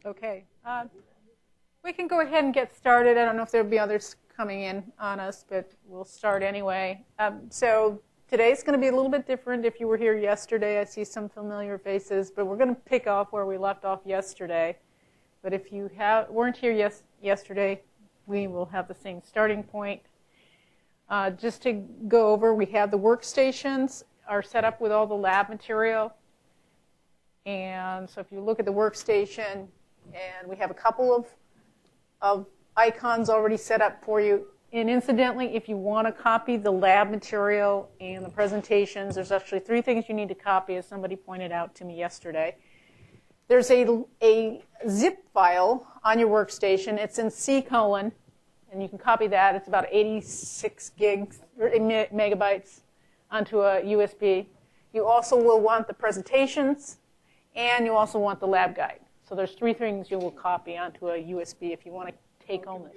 Okay. We can go ahead and get started. I don't know if there'll be others coming in on us, but we'll start anyway. So today's going to be a little bit different. If you were here yesterday, I see some familiar faces, but we're going to pick off where we left off yesterday. But if you weren't here yesterday, we will have the same starting point. Just to go over, we have the workstations are set up with all the lab material. And so if you look at the workstation, and we have a couple of icons already set up for you. And incidentally, if you want to copy the lab material and the presentations, there's actually 3 things you need to copy, as somebody pointed out to me yesterday. There's a zip file on your workstation. It's in C:, and you can copy that. It's about 86 megabytes onto a USB. You also will want the presentations, and you also want the lab guide. So there's 3 things you will copy onto a USB if you want to take home this.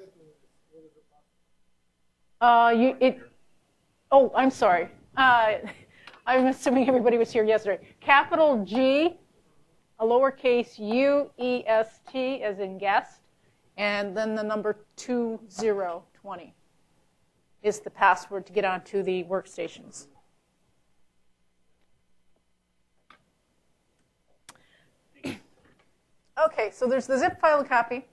Oh, I'm sorry. I'm assuming everybody was here yesterday. Capital G, a lowercase UEST as in guest, and then the number 2020 is the password to get onto the workstations. Okay, so there's the zip file copy.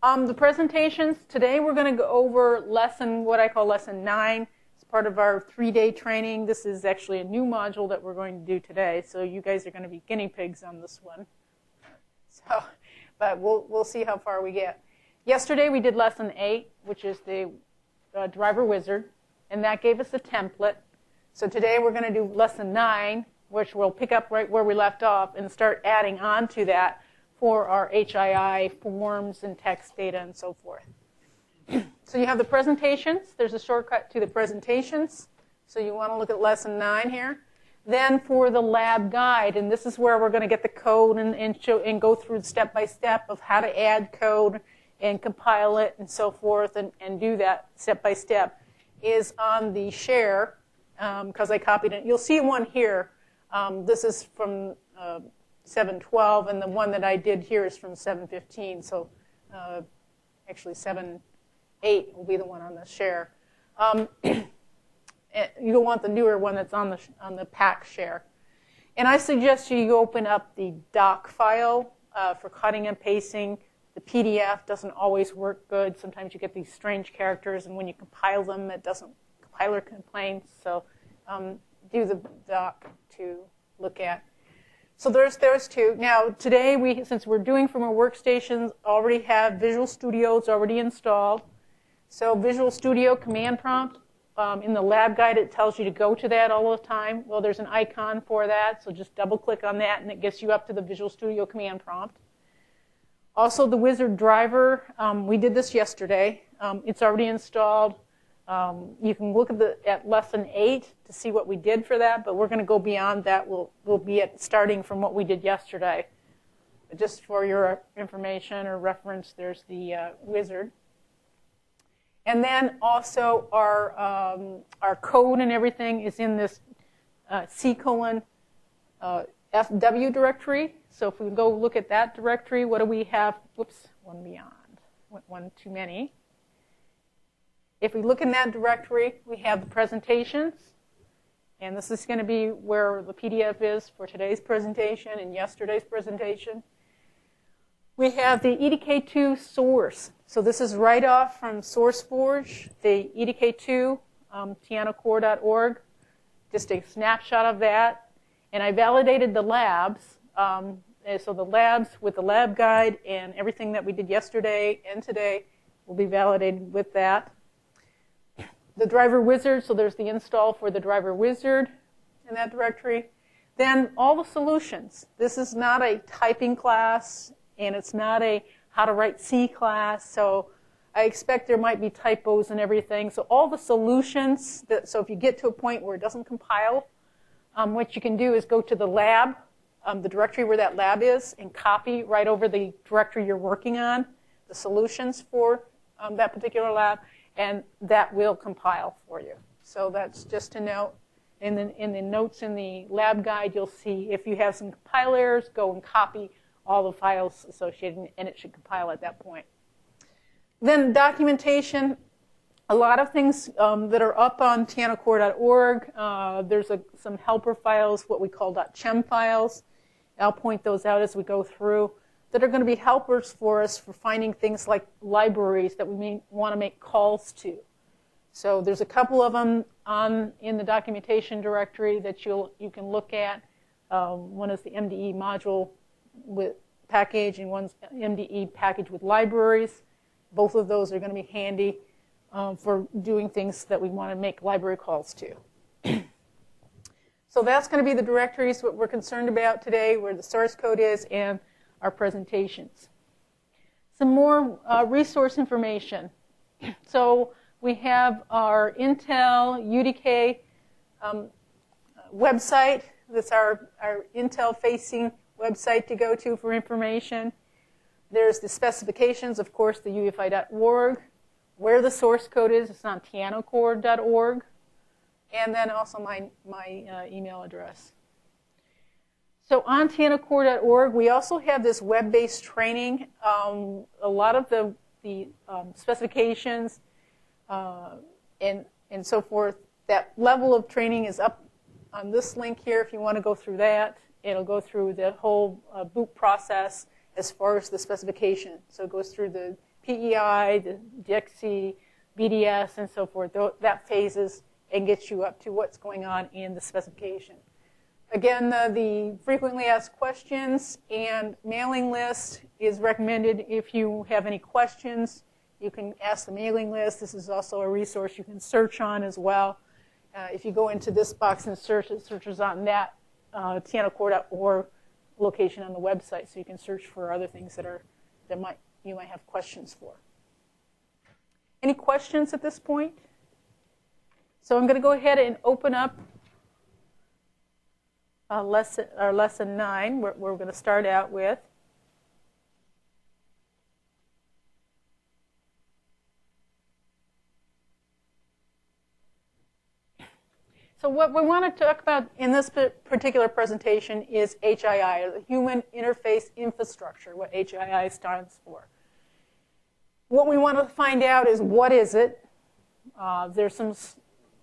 The presentations, today we're going to go over what I call lesson 9. It's part of our 3-day training. This is actually a new module that we're going to do today, so you guys are going to be guinea pigs on this one. So, but we'll see how far we get. Yesterday we did lesson 8, which is the driver wizard, and that gave us a template. So today we're going to do lesson 9, which we'll pick up right where we left off and start adding on to that for our HII forms and text data and so forth. So you have the presentations. There's a shortcut to the presentations. So you want to look at lesson 9 here. Then for the lab guide, and this is where we're going to get the code and go through step by step of how to add code and compile it and so forth and do that step by step, is on the share, because I copied it. You'll see one here. This is from 7:12, and the one that I did here is from 7:15. So actually 7:8 will be the one on the share. You don't want the newer one that's on the pack share. And I suggest you open up the doc file for cutting and pasting. The PDF doesn't always work good. Sometimes you get these strange characters, and when you compile them, compiler complains. So do the doc to look at. So there's those 2. Now today, since we're doing from our workstations, already have Visual Studio's already installed. So Visual Studio command prompt, in the lab guide it tells you to go to that all the time. Well, there's an icon for that, so just double click on that and it gets you up to the Visual Studio command prompt. Also the wizard driver, we did this yesterday. It's already installed. You can look at lesson 8 to see what we did for that, but we're going to go beyond that. We'll be starting from what we did yesterday. But just for your information or reference, there's the wizard. And then also our code and everything is in this C:/FW directory. So if we go look at that directory, what do we have? Whoops, one beyond. One too many. If we look in that directory, we have the presentations. And this is going to be where the PDF is for today's presentation and yesterday's presentation. We have the EDK2 source. So this is right off from SourceForge, the EDK2, tianocore.org. Just a snapshot of that. And I validated the labs. So the labs with the lab guide and everything that we did yesterday and today will be validated with that. The driver wizard, so there's the install for the driver wizard in that directory. Then all the solutions. This is not a typing class, and it's not a how to write C class, so I expect there might be typos and everything. So all the solutions, so if you get to a point where it doesn't compile, what you can do is go to the lab, the directory where that lab is, and copy right over the directory you're working on, the solutions for that particular lab, and that will compile for you. So that's just a note. In the notes in the lab guide, you'll see if you have some compile errors, go and copy all the files associated, and it should compile at that point. Then documentation, a lot of things that are up on tianacore.org. There's some helper files, what we call .chem files. I'll point those out as we go through, that are going to be helpers for us for finding things like libraries that we may want to make calls to. So there's a couple of them in the documentation directory that you can look at. One is the MDE module with package, and one's MDE package with libraries. Both of those are going to be handy for doing things that we want to make library calls to. So that's going to be the directories, what we're concerned about today, where the source code is, and our presentations. Some more resource information. So we have our Intel UDK website. That's our Intel-facing website to go to for information. There's the specifications, of course, the UEFI.org. Where the source code is, it's on tianacore.org. And then also my email address. So on tianacore.org, we also have this web-based training. A lot of the specifications and so forth, that level of training is up on this link here if you want to go through that. It'll go through the whole boot process as far as the specification. So it goes through the PEI, the DXC, BDS, and so forth. That phases and gets you up to what's going on in the specification. Again, the frequently asked questions and mailing list is recommended if you have any questions. You can ask the mailing list. This is also a resource you can search on as well. If you go into this box and search, it searches on that tianacore.org location on the website, so you can search for other things that you might have questions for. Any questions at this point? So I'm going to go ahead and open up our lesson 9, where we're going to start out with. So what we want to talk about in this particular presentation is HII, or the Human Interface Infrastructure, what HII stands for. What we want to find out is what is it. There's some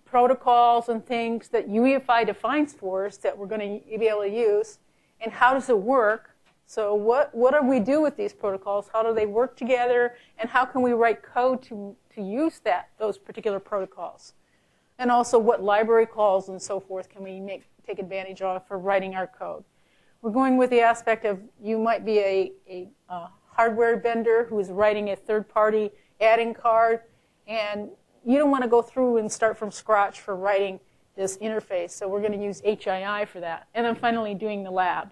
protocols and things that UEFI defines for us that we're going to be able to use, and how does it work? So what do we do with these protocols? How do they work together, and how can we write code to use those particular protocols? And also what library calls and so forth can we take advantage of for writing our code. We're going with the aspect of you might be a hardware vendor who is writing a third-party adding card, and you don't want to go through and start from scratch for writing this interface. So we're going to use HII for that. And then finally doing the lab.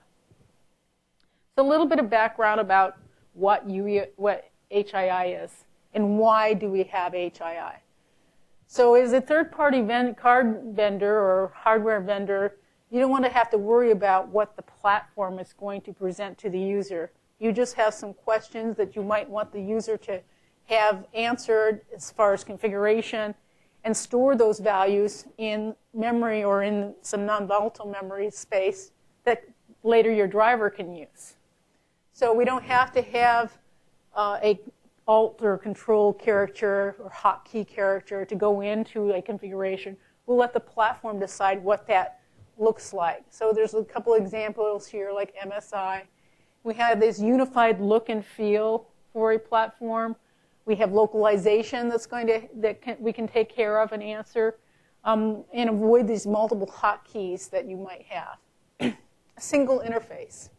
So a little bit of background about what HII is and why do we have HII. So as a third-party card vendor or hardware vendor, you don't want to have to worry about what the platform is going to present to the user. You just have some questions that you might want the user to have answered as far as configuration, and store those values in memory or in some non-volatile memory space that later your driver can use. So we don't have to have a alt or control character or hotkey character to go into a configuration. We'll let the platform decide what that looks like. So there's a couple examples here like MSI. We have this unified look and feel for a platform. We have localization we can take care of and answer, and avoid these multiple hotkeys that you might have. A single interface.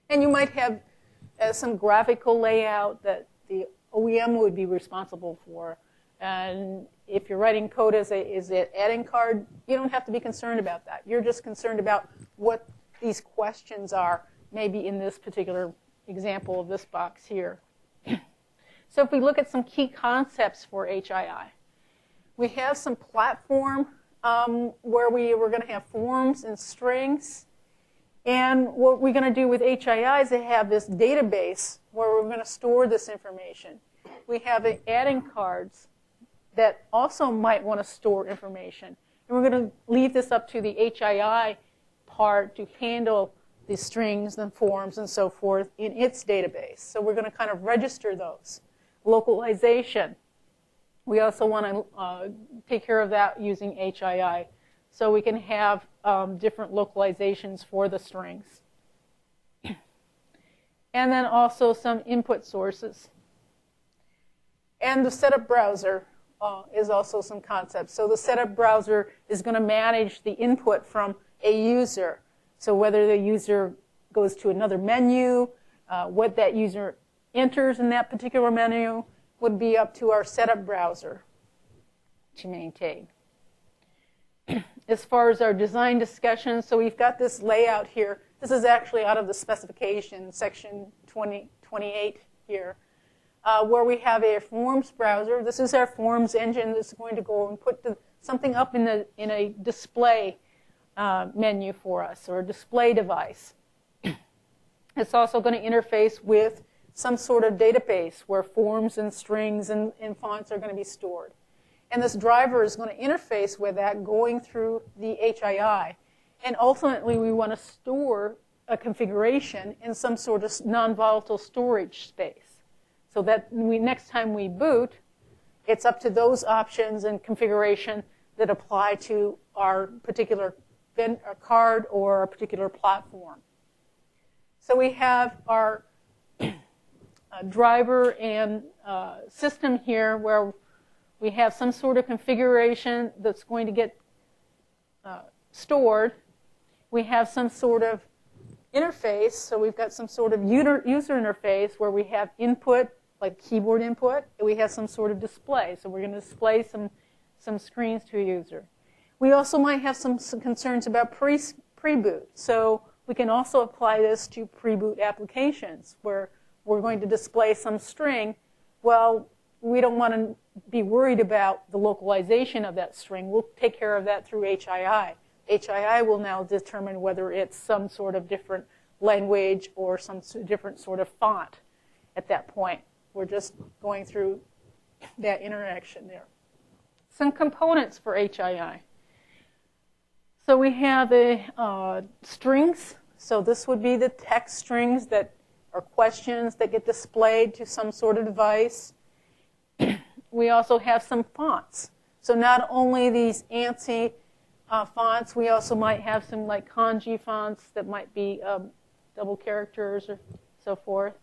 And you might have some graphical layout that the OEM would be responsible for. And if you're writing code as an adding card, you don't have to be concerned about that. You're just concerned about what these questions are, maybe in this particular example of this box here. So if we look at some key concepts for HII, we have some platform where we're going to have forms and strings. And what we're going to do with HII is to have this database where we're going to store this information. We have adding cards that also might want to store information. And we're going to leave this up to the HII part to handle the strings and forms and so forth in its database. So we're going to kind of register those. Localization. We also want to take care of that using HII. So we can have different localizations for the strings. And then also some input sources. And the setup browser is also some concepts. So the setup browser is going to manage the input from a user. So whether the user goes to another menu, what that user enters in that particular menu would be up to our setup browser to maintain. As far as our design discussion, so we've got this layout here. This is actually out of the specification, section 28 here, where we have a forms browser. This is our forms engine that's going to go and put something up in a display menu for us, or a display device. It's also going to interface with some sort of database where forms and strings and fonts are going to be stored. And this driver is going to interface with that going through the HII. And ultimately, we want to store a configuration in some sort of non-volatile storage space. So that next time we boot, it's up to those options and configuration that apply to our particular card or a particular platform. So we have our driver and system here where we have some sort of configuration that's going to get stored. We have some sort of interface, so we've got some sort of user interface where we have input, like keyboard input, and we have some sort of display. So we're going to display some screens to a user. We also might have some concerns about pre-boot. So we can also apply this to pre-boot applications where we're going to display some string. Well, we don't want to be worried about the localization of that string. We'll take care of that through HII. HII will now determine whether it's some sort of different language or some different sort of font at that point. We're just going through that interaction there. Some components for HII. So we have strings. So this would be the text strings that are questions that get displayed to some sort of device. We also have some fonts. So not only these ANSI fonts, we also might have some like kanji fonts that might be double characters or so forth.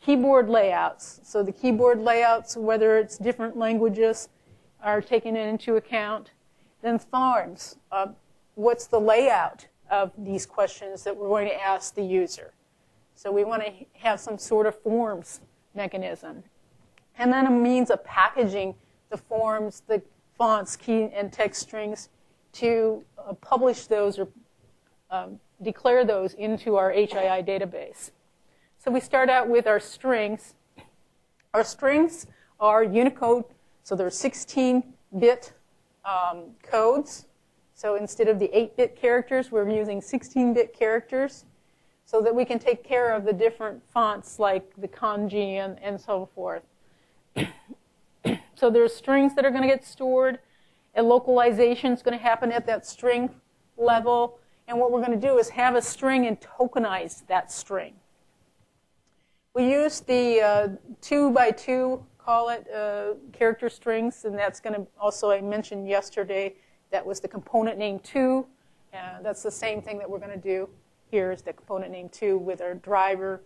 Keyboard layouts. So the keyboard layouts, whether it's different languages, are taken into account. Then forms. What's the layout of these questions that we're going to ask the user? So we want to have some sort of forms mechanism. And then a means of packaging the forms, the fonts, key, and text strings to publish those or declare those into our HII database. So we start out with our strings. Our strings are Unicode, so they're 16-bit codes. So instead of the 8-bit characters, we're using 16-bit characters so that we can take care of the different fonts like the kanji and so forth. So there's strings that are going to get stored, and localization is going to happen at that string level. And what we're going to do is have a string and tokenize that string. We use the 2x2, call it, character strings, and that's going to also, I mentioned yesterday, that was the component name 2. That's the same thing that we're going to do here is the component name 2 with our driver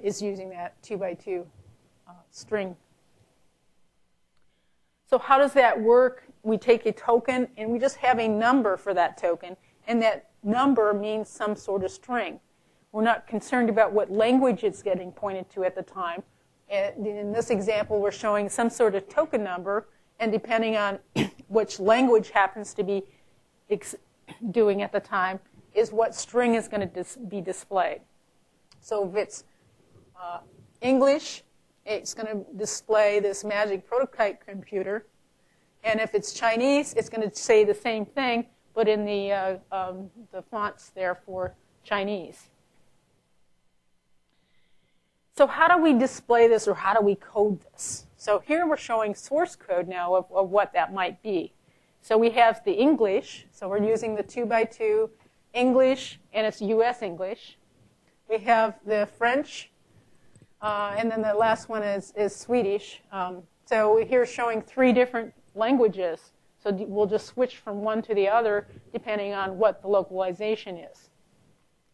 is using that 2x2 string. So how does that work? We take a token, and we just have a number for that token, and that number means some sort of string. We're not concerned about what language it's getting pointed to at the time. And in this example, we're showing some sort of token number, and depending on which language happens to be doing at the time is what string is going to be displayed. So if it's English, it's going to display this magic prototype computer. And if it's Chinese, it's going to say the same thing, but in the fonts there for Chinese. So how do we display this, or how do we code this? So here we're showing source code now of what that might be. So we have the English, so we're using the 2x2 English, and it's U.S. English. We have the French, and then the last one is Swedish. So here's showing 3 different languages. So we'll just switch from one to the other depending on what the localization is.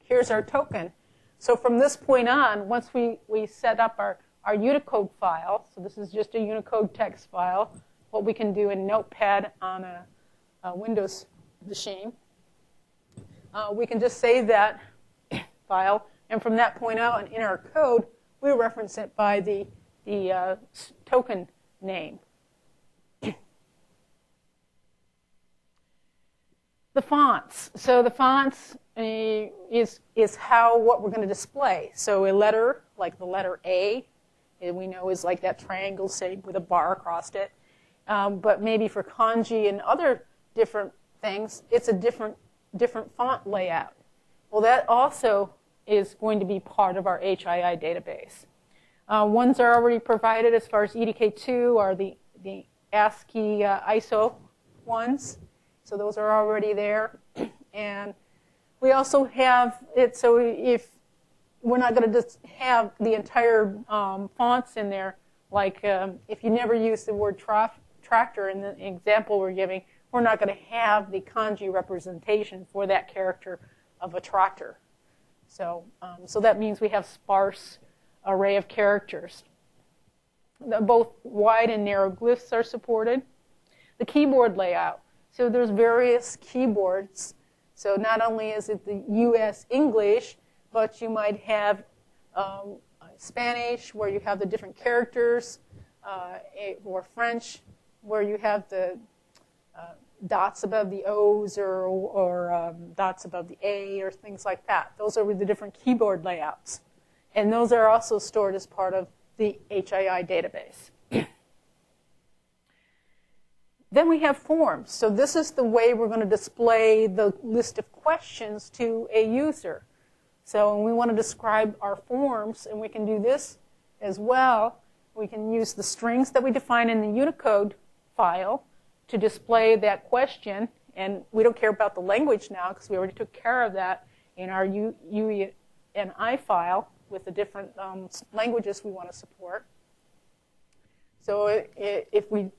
Here's our token. So from this point on, once we set up our Unicode file, so this is just a Unicode text file, what we can do in Notepad on a Windows machine, we can just save that file, and from that point out in our code, we reference it by the token name. The fonts. So the fonts is what we're going to display. So a letter, like the letter A, we know is like that triangle shape with a bar across it. But maybe for kanji and other different things, it's a different font layout. Well, that also is going to be part of our HII database. Ones are already provided as far as EDK2 are the ASCII ISO ones. So those are already there. And we also have it, so if we're not going to just have the entire fonts in there, like if you never use the word tractor in the example we're giving, we're not going to have the kanji representation for that character of a tractor. So that means we have sparse array of characters. Both wide and narrow glyphs are supported. The keyboard layout. So there's various keyboards. So not only is it the U.S. English, but you might have Spanish, where you have the different characters, or French, where you have the dots above the O's or dots above the A or things like that. Those are the different keyboard layouts. And those are also stored as part of the HII database. Then we have forms. So this is the way we're going to display the list of questions to a user. So when we want to describe our forms, and we can do this as well, we can use the strings that we define in the Unicode file to display that question. And we don't care about the language now because we already took care of that in our UEFI file with the different languages we want to support. So if we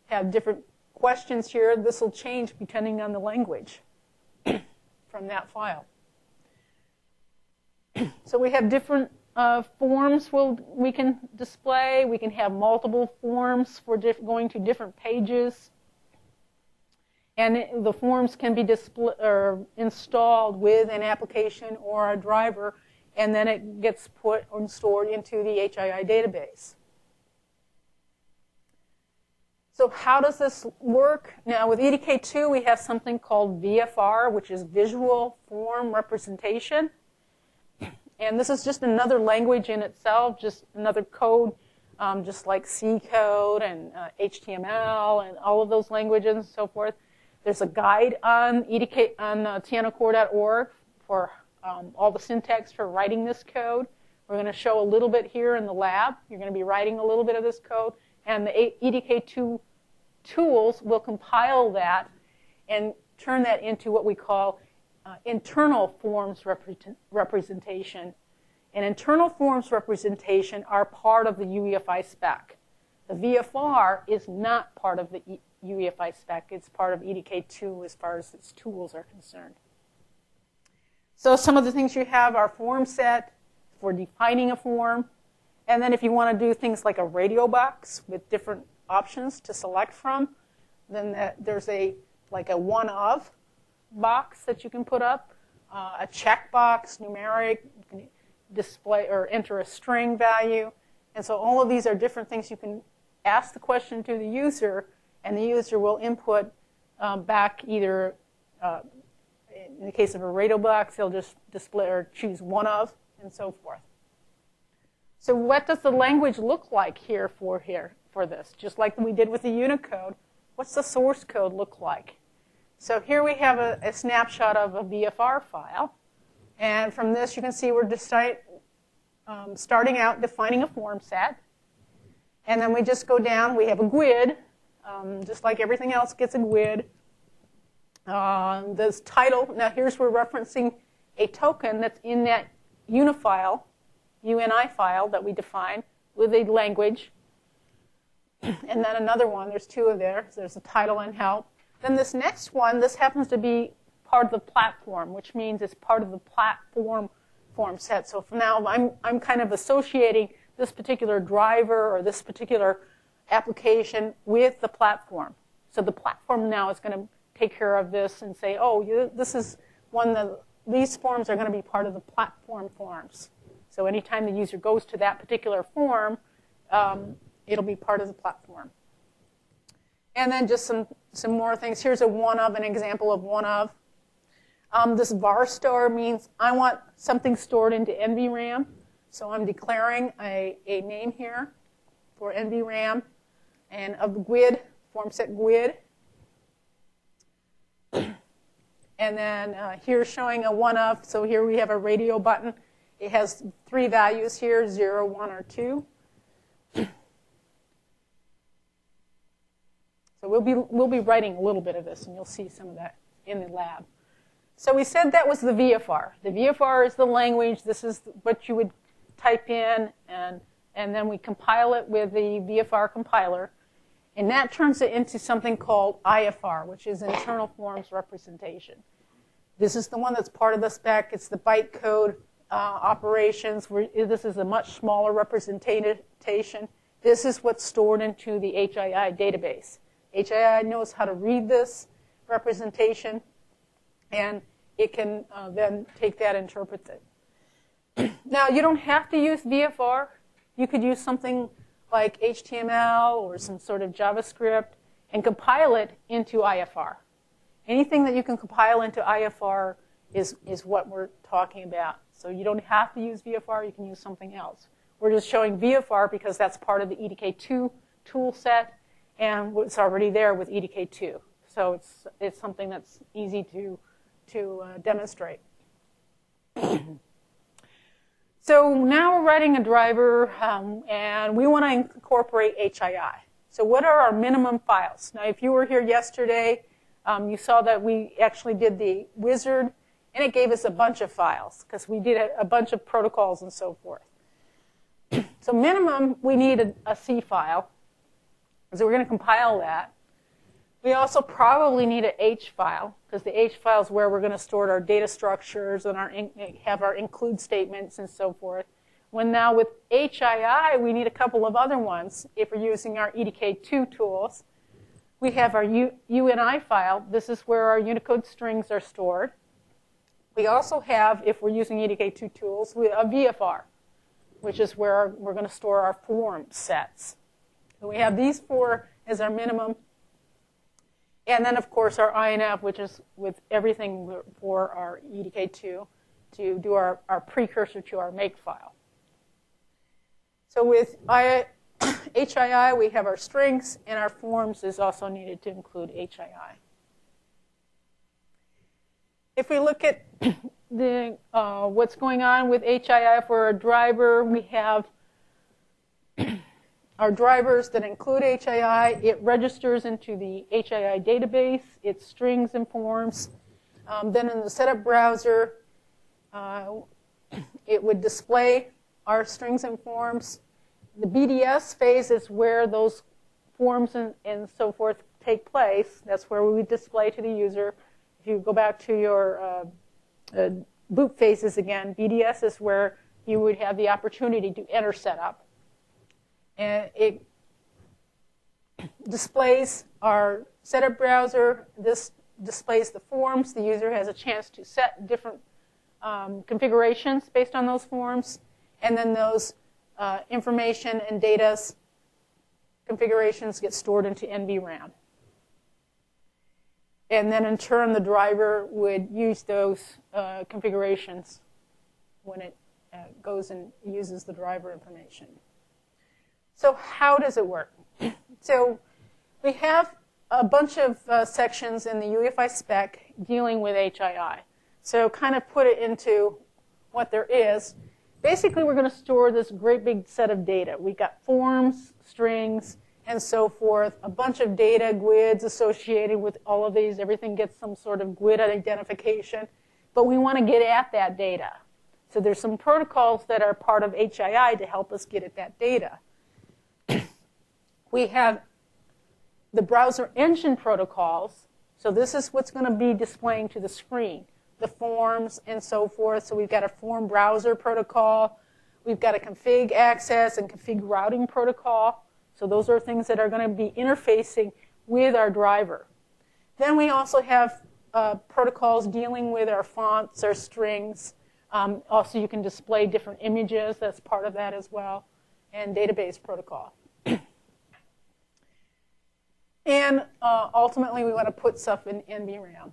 have different questions here, this will change depending on the language from that file. So we have different forms we can display. We can have multiple forms for going to different pages. And the forms can be installed with an application or a driver, and then it gets put and stored into the HII database. So how does this work? Now with EDK2, we have something called VFR, which is Visual Form Representation. And this is just another language in itself, just another code, just like C code and HTML and all of those languages and so forth. There's a guide on tianocore.org for all the syntax for writing this code. We're going to show a little bit here in the lab. You're going to be writing a little bit of this code. And the EDK2 tools will compile that and turn that into what we call internal forms representation. And internal forms representation are part of the UEFI spec. The VFR is not part of the UEFI spec. It's part of EDK2 as far as its tools are concerned. So some of the things you have are form set for defining a form. And then if you want to do things like a radio box with different options to select from, then there's like a one of box that you can put up, a checkbox, numeric, you can display or enter a string value. And so all of these are different things you can ask the question to the user, and the user will input back either, in the case of a radio box, they'll just display or choose one of, and so forth. So what does the language look like here for this? Just like we did with the Unicode, what's the source code look like? So here we have a snapshot of a VFR file. And from this, you can see we're just starting out defining a form set. And then we just go down. We have a GUID. Just like everything else gets a GUID. This title, now here's we're referencing a token that's in that UNI file that we define with a language. And then another one, there's two of there. So there's a title and help. Then this next one, this happens to be part of the platform, which means it's part of the platform form set. So for now, I'm kind of associating this particular driver or this particular application with the platform. So the platform now is going to take care of this and say, oh, this is one that these forms are going to be part of the platform forms. So anytime the user goes to that particular form, it'll be part of the platform. And then just some more things. Here's an example of one of. This var store means I want something stored into NVRAM. So I'm declaring a name here for NVRAM and of the GUID, form set GUID. And then here's showing a one of. So here we have a radio button. It has 3 values here, 0, 1, or 2. So we'll be writing a little bit of this, and you'll see some of that in the lab. So we said that was the VFR. The VFR is the language. This is what you would type in, and then we compile it with the VFR compiler. And that turns it into something called IFR, which is Internal Forms Representation. This is the one that's part of the spec. It's the bytecode operations. This is a much smaller representation. This is what's stored into the HII database. HII knows how to read this representation, and it can then take that and interpret it. Now, you don't have to use VFR. You could use something like HTML or some sort of JavaScript and compile it into IFR. Anything that you can compile into IFR is what we're talking about. So you don't have to use VFR. You can use something else. We're just showing VFR because that's part of the EDK2 tool set, and it's already there with EDK2. So it's something that's easy to demonstrate. So now we're writing a driver, and we want to incorporate HII. So what are our minimum files? Now, if you were here yesterday, you saw that we actually did the wizard, and it gave us a bunch of files because we did a bunch of protocols and so forth. So minimum, we need a C file. So we're going to compile that. We also probably need an H file because the H file is where we're going to store our data structures and have our include statements and so forth. When now with HII, we need a couple of other ones if we're using our EDK2 tools. We have our UNI file. This is where our Unicode strings are stored. We also have, if we're using EDK2 tools, a VFR, which is where we're going to store our form sets. So we have these 4 as our minimum. And then, of course, our INF, which is with everything for our EDK2 to do our precursor to our make file. So with HII, we have our strings, and our forms is also needed to include HII. If we look at what's going on with HII for our driver, we have our drivers that include HII. It registers into the HII database, its strings and forms. Then in the setup browser, it would display our strings and forms. The BDS phase is where those forms and so forth take place. That's where we would display to the user. If you go back to your boot phases again, BDS is where you would have the opportunity to enter setup. And it displays our setup browser. This displays the forms. The user has a chance to set different configurations based on those forms. And then those information and data configurations get stored into NVRAM. And then in turn, the driver would use those configurations when it goes and uses the driver information. So how does it work? So we have a bunch of sections in the UEFI spec dealing with HII. So kind of put it into what there is. Basically, we're going to store this great big set of data. We've got forms, strings, and so forth, a bunch of data, GUIDs associated with all of these. Everything gets some sort of GUID identification. But we want to get at that data. So there's some protocols that are part of HII to help us get at that data. We have the browser engine protocols. So this is what's going to be displaying to the screen, the forms and so forth. So we've got a form browser protocol. We've got a config access and config routing protocol. So those are things that are going to be interfacing with our driver. Then we also have protocols dealing with our fonts, our strings. Also, you can display different images. That's part of that as well. And database protocol. And ultimately, we want to put stuff in NVRAM.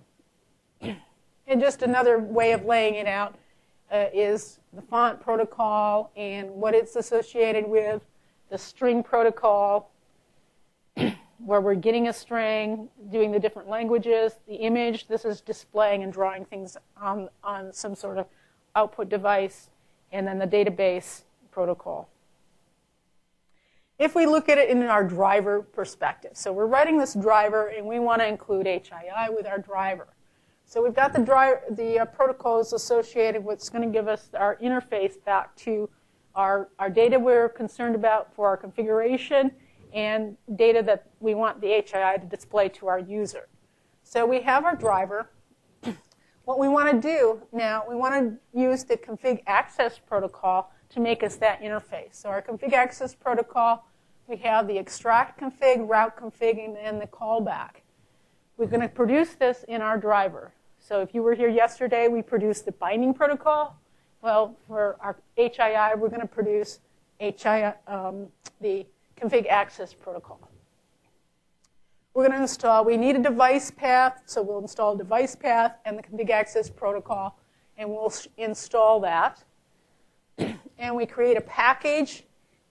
And just another way of laying it out is the font protocol and what it's associated with, the string protocol, where we're getting a string, doing the different languages, the image, this is displaying and drawing things on some sort of output device, and then the database protocol. If we look at it in our driver perspective, so we're writing this driver and we want to include HII with our driver. So we've got the protocols associated with what's going to give us our interface back to our data we're concerned about for our configuration and data that we want the HII to display to our user. So we have our driver. What we want to do now, we want to use the config access protocol to make us that interface. So our config access protocol, we have the extract config, route config, and the callback. We're going to produce this in our driver. So if you were here yesterday, we produced the binding protocol. Well, for our HII, we're going to produce the config access protocol. We're going to install, we need a device path, so we'll install a device path and the config access protocol, and we'll install that. And we create a package,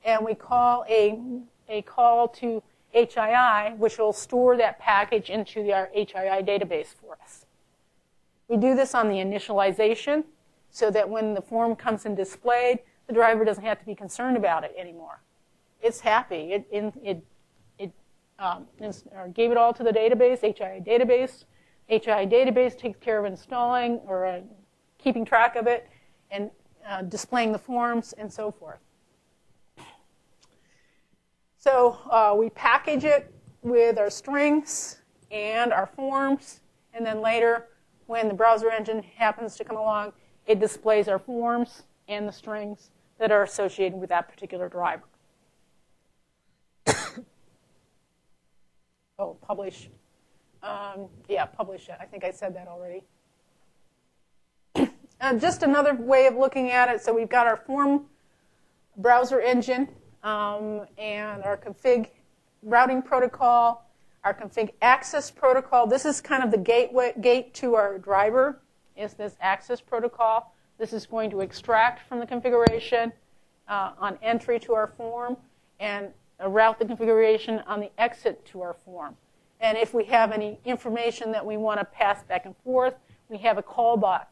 and we call a call to HII, which will store that package into our HII database for us. We do this on the initialization, so that when the form comes in displayed, the driver doesn't have to be concerned about it anymore. It's happy. It gave it all to the database, HII database. HII database takes care of installing or keeping track of it and displaying the forms and so forth. So we package it with our strings and our forms, and then later, when the browser engine happens to come along, it displays our forms and the strings that are associated with that particular driver. Oh, publish. Yeah, publish it. I think I said that already. Just another way of looking at it. So we've got our form browser engine and our config routing protocol, our config access protocol. This is kind of the gate to our driver, is this access protocol. This is going to extract from the configuration on entry to our form and route the configuration on the exit to our form. And if we have any information that we want to pass back and forth, we have a callback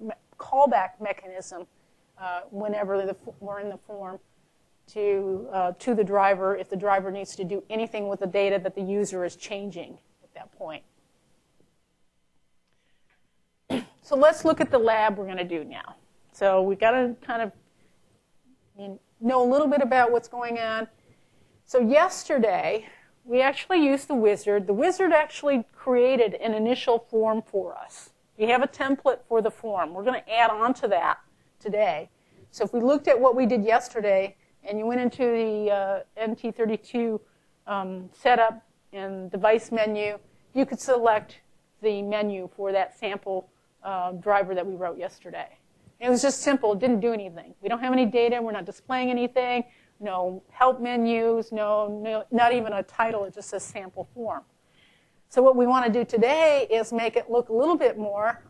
mechanism whenever we're in the form to the driver if the driver needs to do anything with the data that the user is changing at that point. So let's look at the lab we're going to do now. So we've got to kind of know a little bit about what's going on. So yesterday, we actually used the wizard. The wizard actually created an initial form for us. We have a template for the form. We're going to add on to that today. So if we looked at what we did yesterday, and you went into the NT32 setup and device menu, you could select the menu for that sample driver that we wrote yesterday. And it was just simple. It didn't do anything. We don't have any data. We're not displaying anything. No help menus, no, not even a title. It just says sample form. So what we want to do today is make it look a little bit more.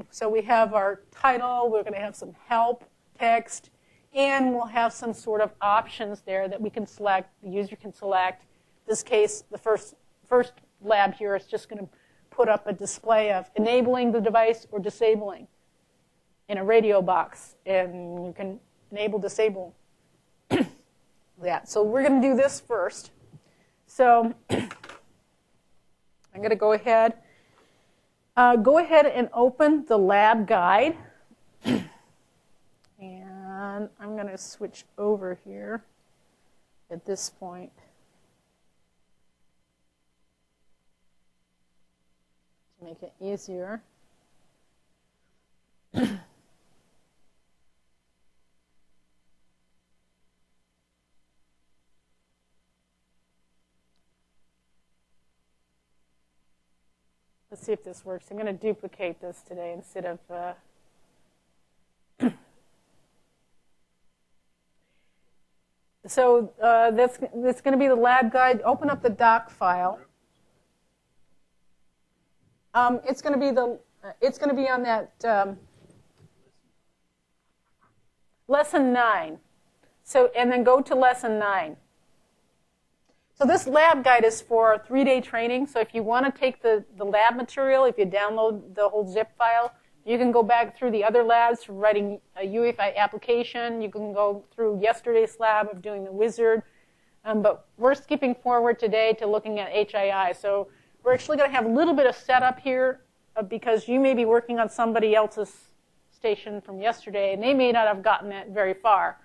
So we have our title. We're going to have some help text. And we'll have some sort of options there that we can select, the user can select. In this case, the first lab here is just going to put up a display of enabling the device or disabling in a radio box. And you can enable, disable that. So we're going to do this first. So I'm going to go ahead and open the lab guide. And I'm going to switch over here at this point. To make it easier. Let's see if this works. I'm going to duplicate this today instead of... So that's going to be the lab guide. Open up the doc file. It's going to be on that lesson 9. So and then go to lesson 9. So this lab guide is for 3-day training. So if you want to take the lab material, if you download the whole zip file, you can go back through the other labs for writing a UEFI application. You can go through yesterday's lab of doing the wizard. But we're skipping forward today to looking at HII. So we're actually going to have a little bit of setup here because you may be working on somebody else's station from yesterday, and they may not have gotten that very far.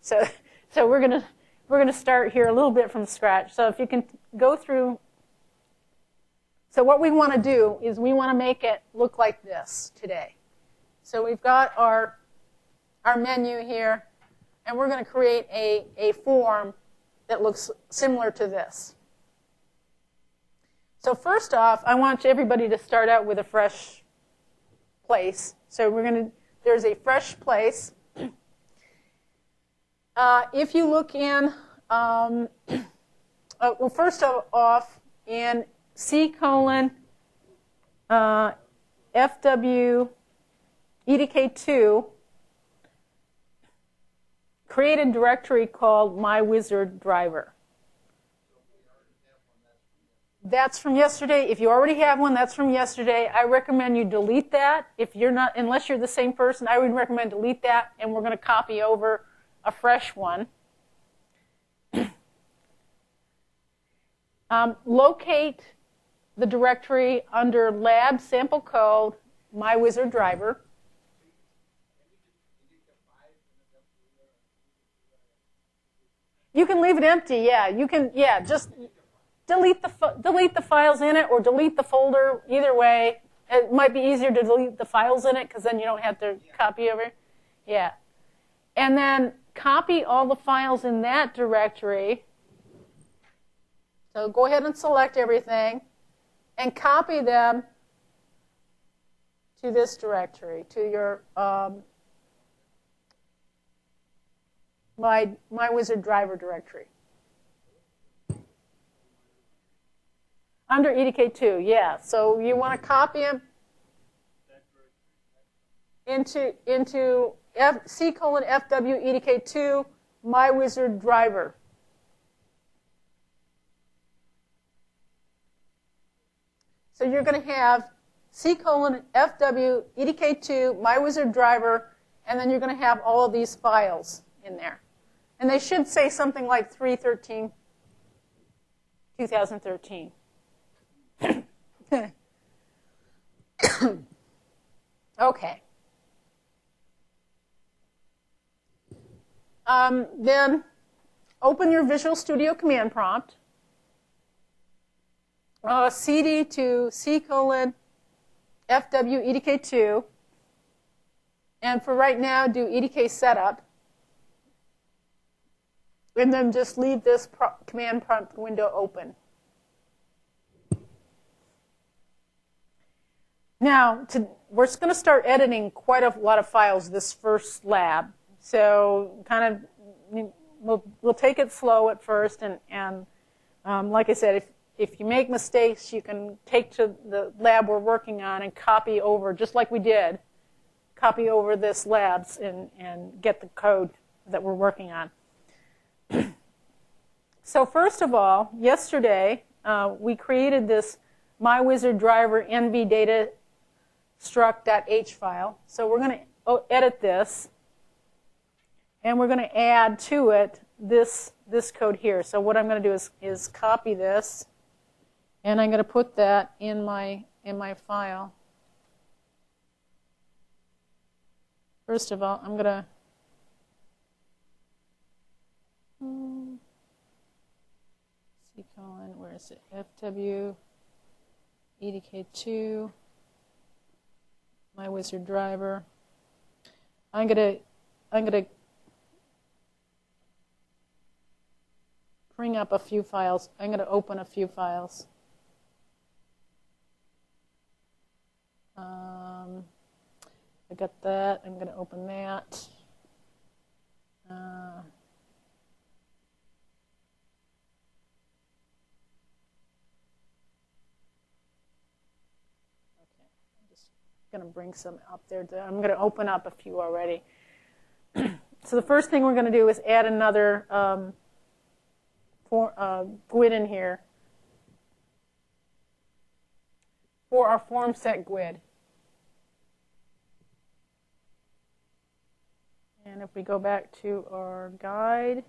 So we're going to start here a little bit from scratch. So if you can go through. So what we want to do is we want to make it look like this today. So we've got our menu here, and we're going to create a form that looks similar to this. So first off, I want everybody to start out with a fresh place. So there's a fresh place. If you look in, well, first off, in C:/FW EDK2, create a directory called My Wizard Driver. That's from yesterday. If you already have one, that's from yesterday. I recommend you delete that. If you're not, unless you're the same person, I would recommend delete that, and we're going to copy over a fresh one. Locate the directory under lab sample code My Wizard Driver. You can leave it empty, yeah. You can, yeah, just delete the files in it or delete the folder. Either way, it might be easier to delete the files in it because then you don't have to copy over. Yeah. And then copy all the files in that directory. So go ahead and select everything and copy them to this directory, to your My Wizard Driver directory. Under EDK2, yeah. So you want to copy them into C:/FW EDK2 My Wizard Driver. So you're going to have C:/FW EDK2 My Wizard Driver, and then you're going to have all of these files in there. And they should say something like 3/13/2013. Okay. Then open your Visual Studio command prompt. CD to C:/FW EDK2. And for right now, do EDK setup. And then just leave this command prompt window open. Now, we're going to start editing quite a lot of files this first lab. So kind of, we'll take it slow at first. And like I said, if you make mistakes, you can take to the lab we're working on and copy over, just like we did, copy over this labs and get the code that we're working on. So first of all, yesterday, we created this My Wizard Driver NV data struct.h file. So we're going to edit this, and we're going to add to it this code here. So what I'm going to do is copy this, and I'm going to put that in my file. First of all, I'm going to C colon, where is it? FW EDK2, my wizard driver. I'm gonna bring up a few files. I'm gonna open a few files. I got that. I'm gonna open that. Going to bring some up there. I'm going to open up a few already. So the first thing we're going to do is add another GUID in here for our form set GUID. And if we go back to our guide,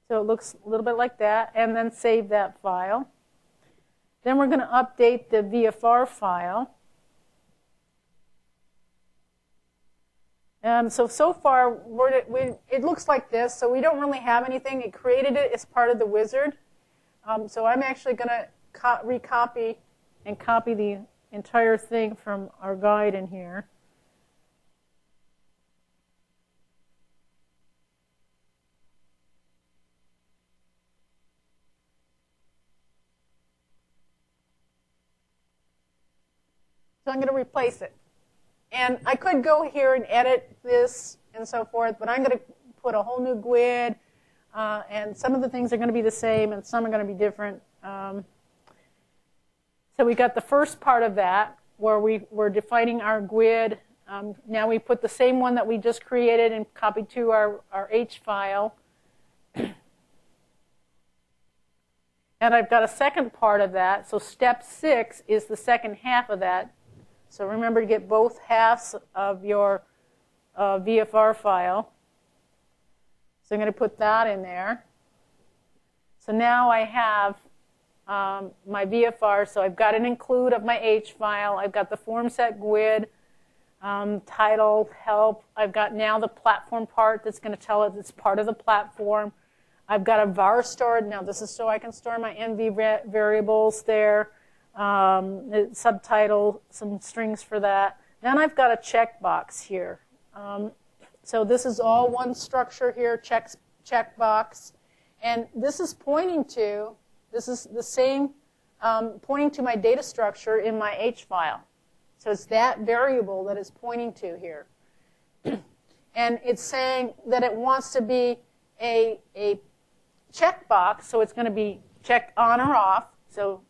so it looks a little bit like that, and then save that file. Then we're going to update the VFR file. So far, it looks like this. So we don't really have anything. It created it as part of the wizard. So I'm actually going to recopy and copy the entire thing from our guide in here. So I'm going to replace it. And I could go here and edit this and so forth, but I'm going to put a whole new GUID, and some of the things are going to be the same and some are going to be different. So we got the first part of that where we're defining our GUID. Now we put the same one that we just created and copied to our H file. And I've got a second part of that. So step 6 is the second half of that. So remember to get both halves of your VFR file. So I'm going to put that in there. So now I have my VFR. So I've got an include of my H file. I've got the form set GUID, title, help. I've got now the platform part that's going to tell it it's part of the platform. I've got a var stored. Now this is so I can store my NV variables there. Subtitle, some strings for that. Then I've got a checkbox here. So this is all one structure here, checkbox. And this is pointing to, this is the same, pointing to my data structure in my H file. So it's that variable that it's pointing to here. And it's saying that it wants to be a checkbox, so it's going to be checked on or off. So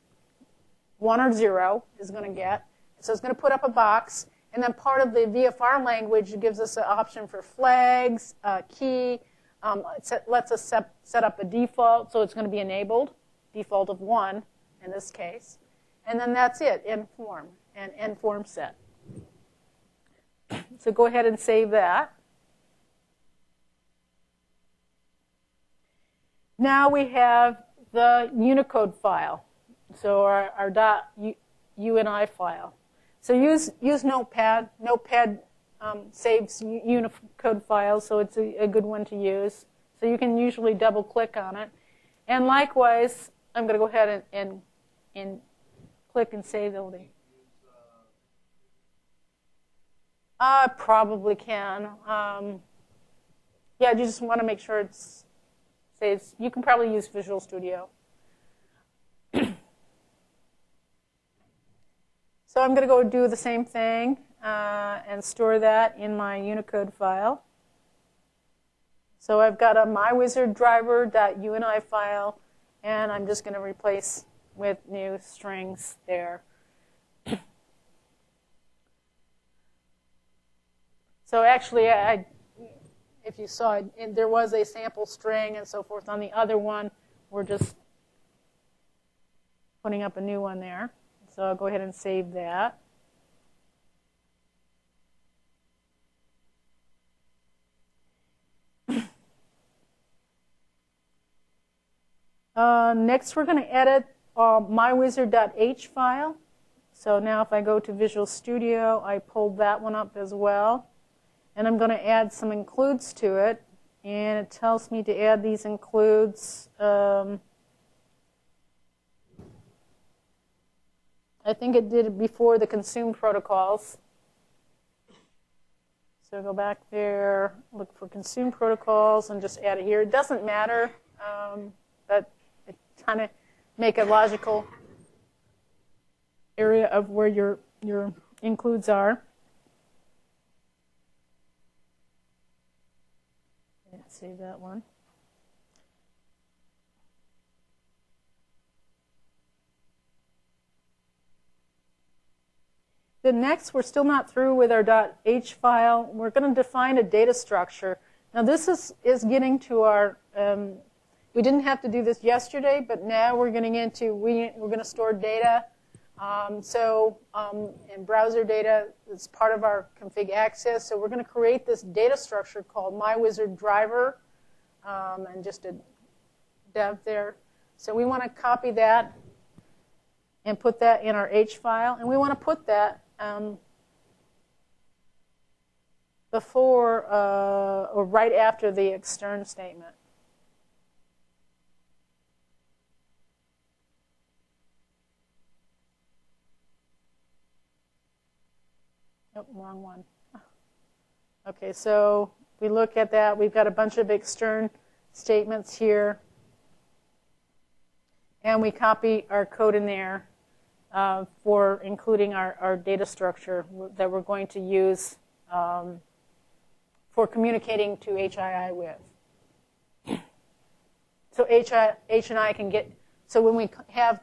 1 or 0 is going to get. So it's going to put up a box. And then part of the VFR language gives us an option for flags, key. It lets us set up a default, so it's going to be enabled, default of 1 in this case. And then that's it, end form and end form set. So go ahead and save that. Now we have the Unicode file. So our .uni file. So use Notepad. Notepad saves Unicode files, so it's a good one to use. So you can usually double click on it. And likewise, I'm going to go ahead and click and save the link. I probably can. Yeah, you just want to make sure it saves. You can probably use Visual Studio. So I'm going to go do the same thing and store that in my Unicode file. So I've got a mywizarddriver.uni file, and I'm just going to replace with new strings there. So actually, if you saw it, there was a sample string and so forth on the other one. We're just putting up a new one there. So I'll go ahead and save that. Next, we're going to edit mywizard.h file. So now if I go to Visual Studio, I pulled that one up as well. And I'm going to add some includes to it. And it tells me to add these includes. I think it did it before the consume protocols. So go back there, look for consume protocols, and just add it here. It doesn't matter, but it kind of make a logical area of where your includes are. Let's save that one. The next, we're still not through with our .h file. We're going to define a data structure. Now this is getting to our, we didn't have to do this yesterday, but now we're getting into, we're going to store data. And browser data is part of our config access. So we're going to create this data structure called mywizard_driver, and just a dev there. So we want to copy that and put that in our H file. And we want to put that before or right after the extern statement. Oh, wrong one. Okay, so we look at that. We've got a bunch of extern statements here. And we copy our code in there for including our data structure that we're going to use for communicating to HII with. So HII can get, so when we have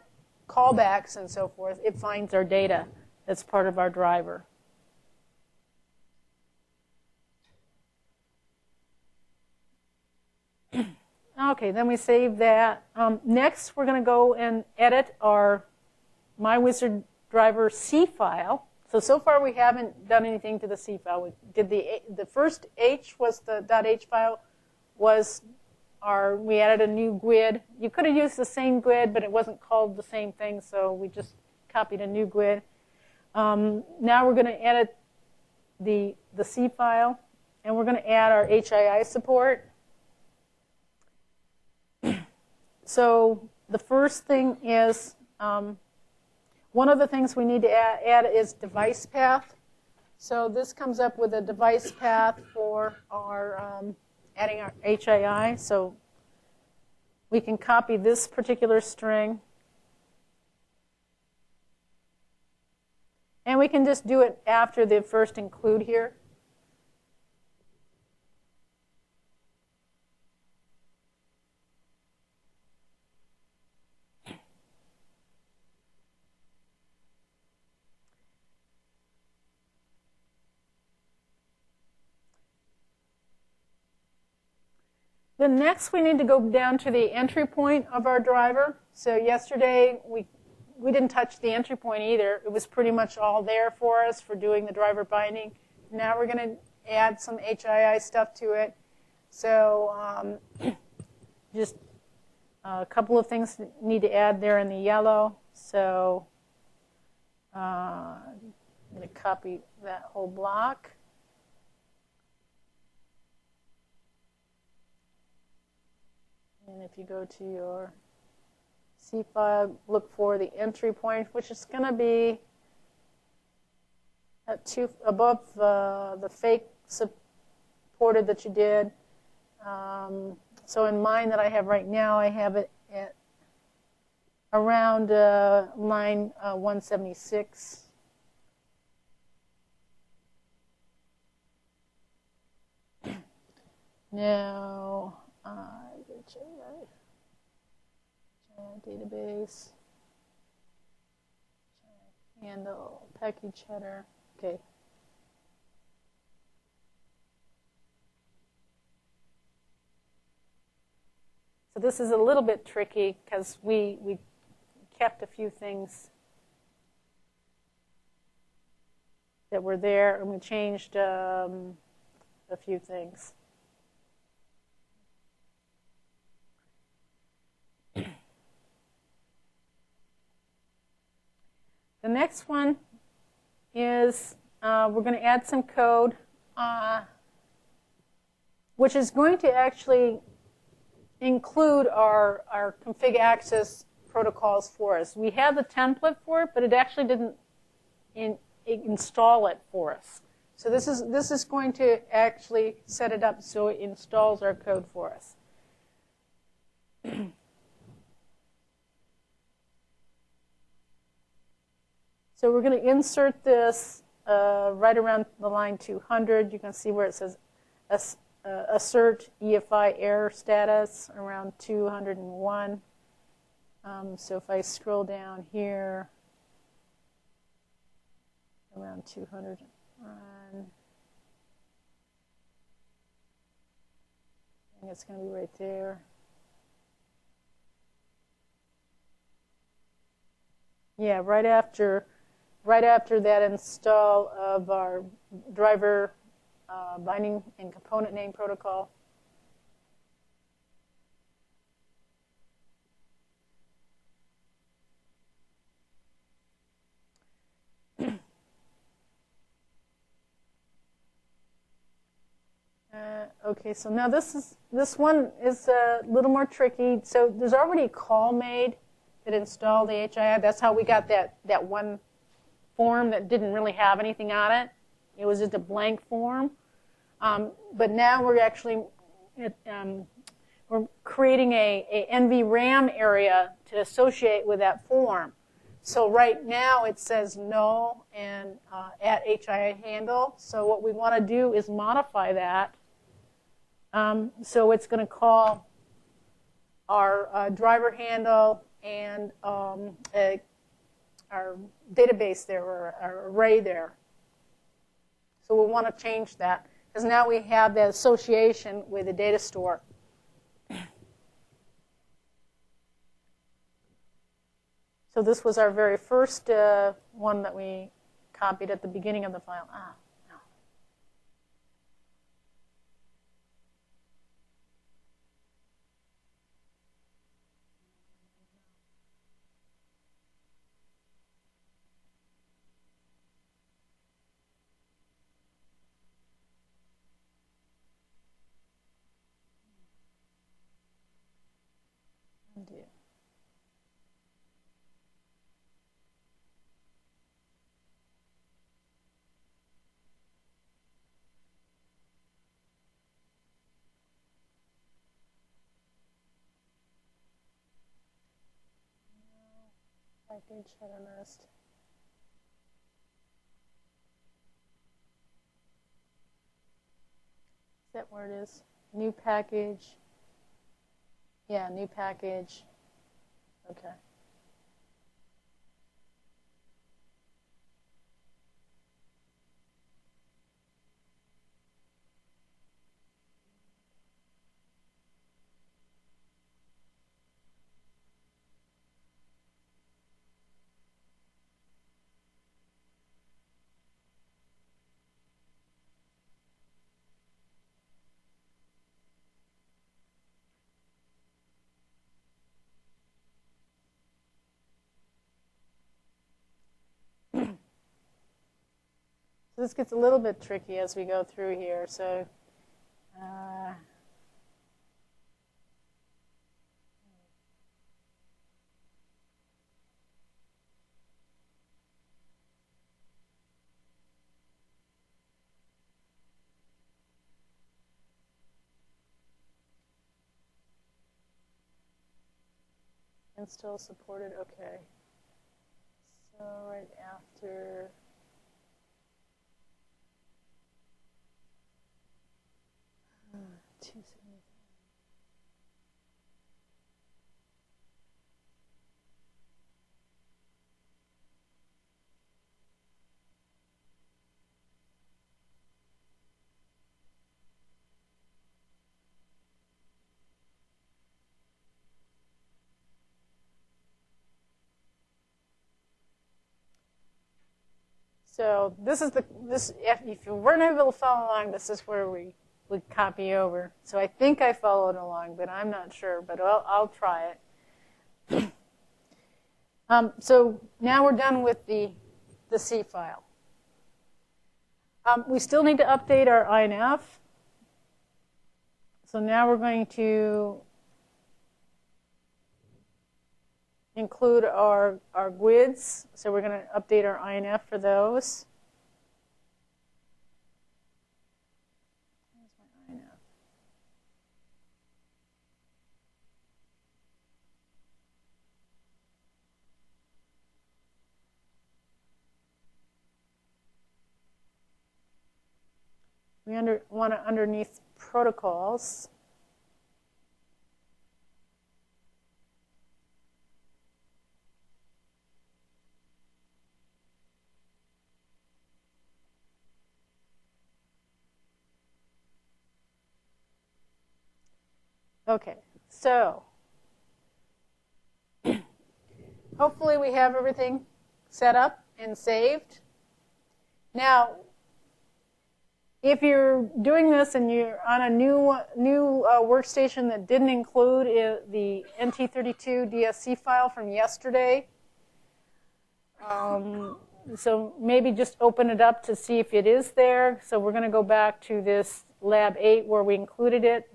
callbacks and so forth, it finds our data that's part of our driver. Okay, then we save that. Next, we're going to go and edit our mywizard_driver C file. So far we haven't done anything to the C file. We did the first H was the .h file was we added a new GUID. You could have used the same GUID, but it wasn't called the same thing, so we just copied a new GUID. Now we're going to edit the C file, and we're going to add our HII support. So the first thing is, one of the things we need to add is device path. So this comes up with a device path for our adding our HII. So we can copy this particular string. And we can just do it after the first include here. Then next we need to go down to the entry point of our driver. So yesterday we didn't touch the entry point either. It was pretty much all there for us for doing the driver binding. Now we're going to add some HII stuff to it. So just a couple of things need to add there in the yellow. So I'm going to copy that whole block. And if you go to your C file, look for the entry point, which is going to be at above the fake supported that you did. So in mine that I have right now, I have it at around line 176. Now, database, handle, package header. Okay. So this is a little bit tricky because we kept a few things that were there, and we changed a few things. next one is we're going to add some code, which is going to actually include our config access protocols for us. We have the template for it, but it actually didn't install it for us. So this is going to actually set it up so it installs our code for us. So we're going to insert this right around the line 200. You can see where it says assert UEFI error status around 201. So if I scroll down here, around 201, I think it's going to be right there. Yeah, right after that install of our driver binding and component name protocol. Okay, so now this one is a little more tricky. So there's already a call made that installed the HII. That's how we got that one form that didn't really have anything on it. It was just a blank form. But now we're actually we're creating a NVRAM area to associate with that form. So right now it says null and at HII handle. So what we want to do is modify that. So it's going to call our driver handle and our database there, or our array there. So we'll want to change that, because now we have that association with the data store. So this was our very first one that we copied at the beginning of the file. No. Undo. Package, I don't know. Is that where it is? New package. Yeah, new package. Okay. This gets a little bit tricky as we go through here. So install supported, okay. So right after So this is if you weren't able to follow along, this is where we would copy over. So I think I followed along, but I'm not sure. But I'll try it. So now we're done with the C file. We still need to update our INF. So now we're going to include our GUIDs. So we're going to update our INF for those. Where's my INF? We want it underneath protocols. Okay, so hopefully we have everything set up and saved. Now, if you're doing this and you're on a new workstation that didn't include the NT32 DSC file from yesterday, so maybe just open it up to see if it is there. So we're going to go back to this Lab 8 where we included it.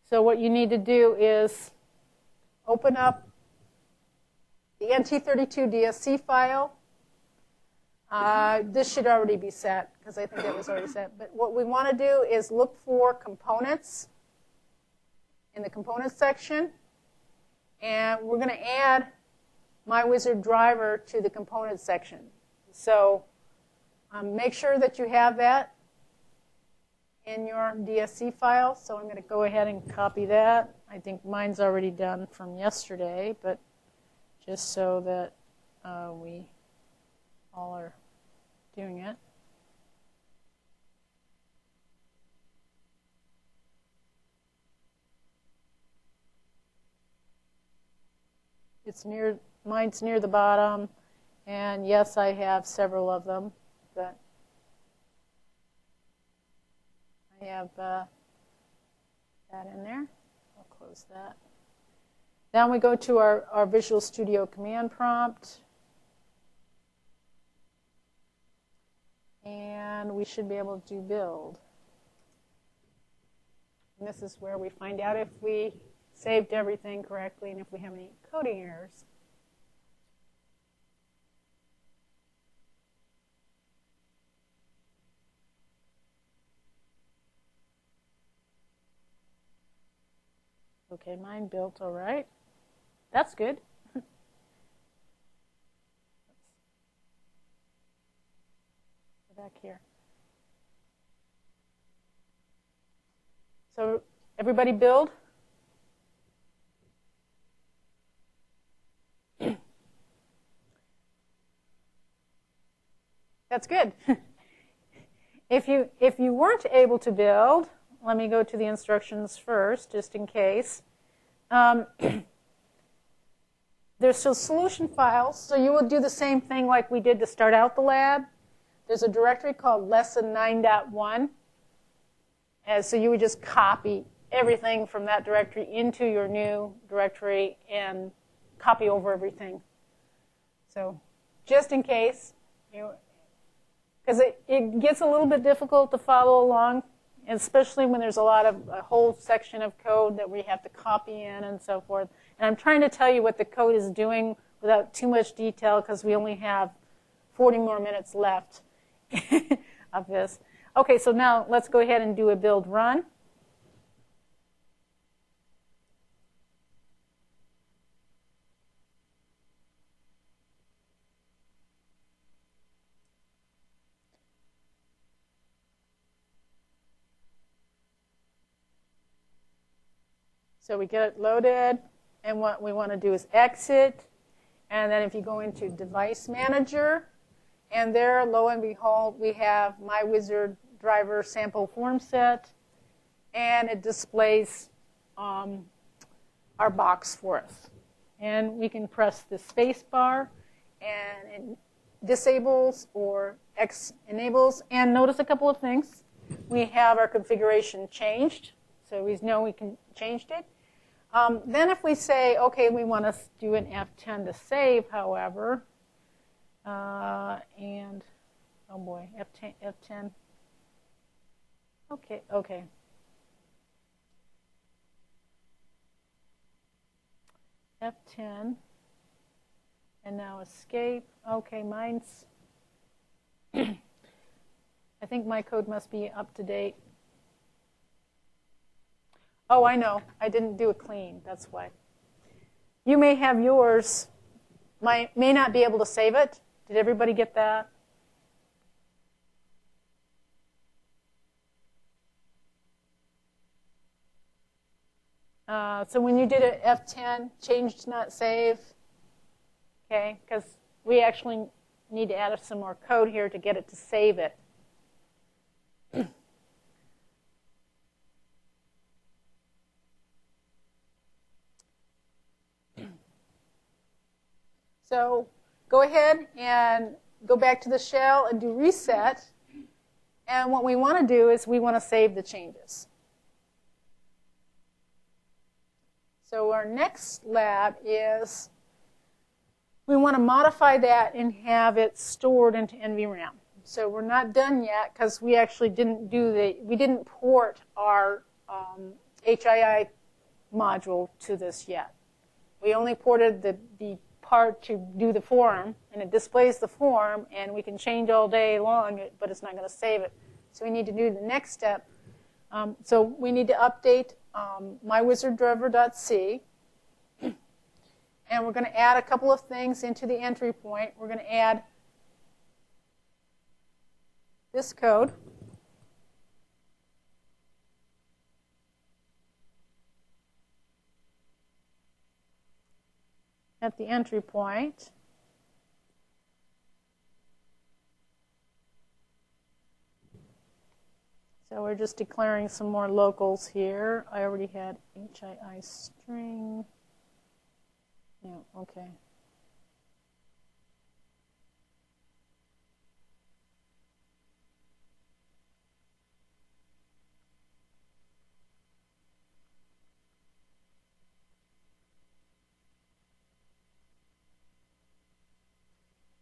So what you need to do is open up the NT32 DSC file. This should already be set because I think it was already set. But what we want to do is look for components in the components section. And we're going to add MyWizard driver to the components section. So make sure that you have that in your DSC file. So I'm going to go ahead and copy that. I think mine's already done from yesterday, but just so that we all are doing it. Mine's near the bottom, and yes, I have several of them, but I have that in there. I'll close that. Now we go to our Visual Studio command prompt. And we should be able to build. And this is where we find out if we saved everything correctly and if we have any coding errors. Okay, mine built all right. That's good. Back here. So everybody build? That's good. If you weren't able to build, let me go to the instructions first, just in case. There's still solution files, so you will do the same thing like we did to start out the lab. There's a directory called lesson 9.1. And so you would just copy everything from that directory into your new directory and copy over everything. So just in case, because it gets a little bit difficult to follow along, especially when there's a whole section of code that we have to copy in and so forth. And I'm trying to tell you what the code is doing without too much detail because we only have 40 more minutes left of this. Okay, so now let's go ahead and do a build run. So we get it loaded, and what we want to do is exit. And then if you go into Device Manager, and there, lo and behold, we have MyWizard driver sample form set, and it displays our box for us. And we can press the space bar, and it disables or enables. And notice a couple of things. We have our configuration changed, so we know we can changed it. Then if we say, okay, we want to do an F10 to save, however, and, oh boy, F10. Okay. F10, and now escape. Okay, mine's, I think my code must be up to date. Oh, I know, I didn't do a clean, that's why. You may have yours, may not be able to save it. Did everybody get that? So when you did an F10, change to not save, okay, because we actually need to add some more code here to get it to save it. So go ahead and go back to the shell and do reset. And what we want to do is we want to save the changes. So our next lab is we want to modify that and have it stored into NVRAM. So we're not done yet because we actually didn't we didn't port our HII module to this yet. We only ported the part to do the form, and it displays the form, and we can change all day long, but it's not going to save it. So we need to do the next step. So we need to update mywizarddriver.c, and we're going to add a couple of things into the entry point. We're going to add this code. At the entry point. So we're just declaring some more locals here. I already had HII string. Yeah, okay.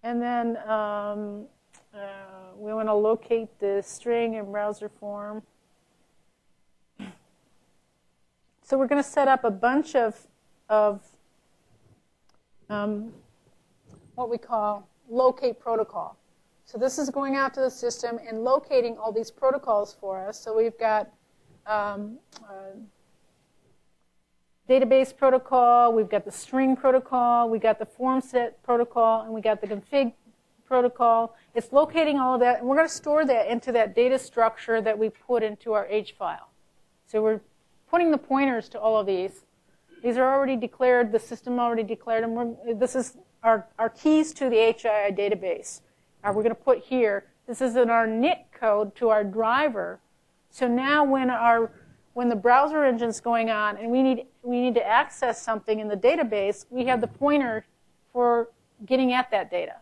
And then we want to locate the string in browser form. So we're going to set up a bunch of what we call locate protocol. So this is going out to the system and locating all these protocols for us. So we've got database protocol, we've got the string protocol, we've got the form set protocol, and we got the config protocol. It's locating all of that, and we're going to store that into that data structure that we put into our H file. So we're putting the pointers to all of these. These are already declared, the system already declared them. This is our keys to the HII database. We're going to put here, this is in our init code to our driver. So now when the browser engine's going on and we need to access something in the database, we have the pointer for getting at that data.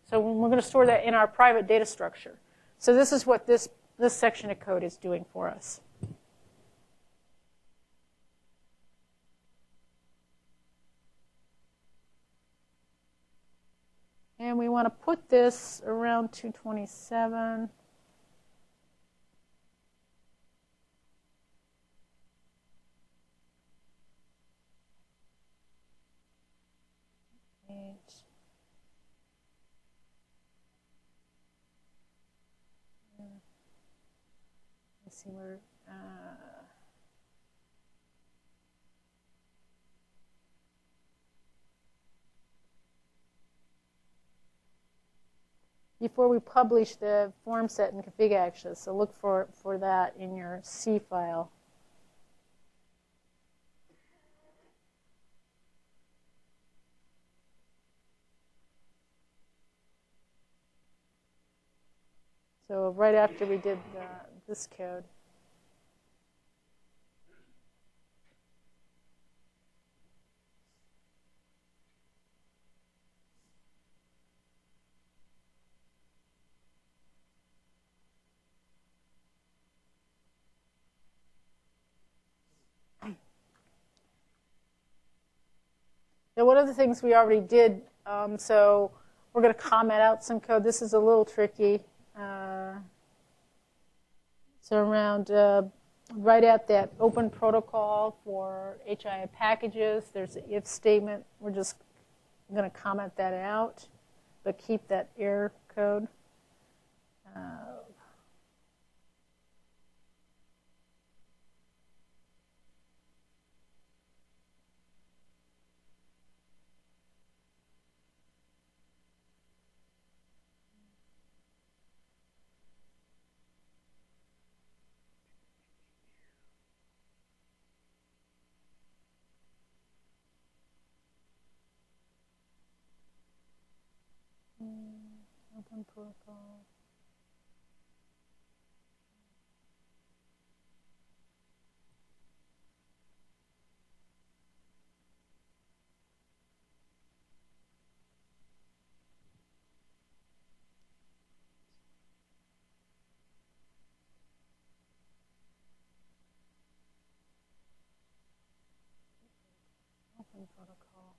So we're going to store that in our private data structure. So this is what this section of code is doing for us. And we want to put this around 227. Let's see where. Before we publish the form set and config actions, so look for that in your C file. So right after we did this code. one of the things we already did, so we're going to comment out some code. This is a little tricky. So around right at that open protocol for HII packages, there's an if statement. We're just going to comment that out, but keep that error code. Open protocol. Open protocol.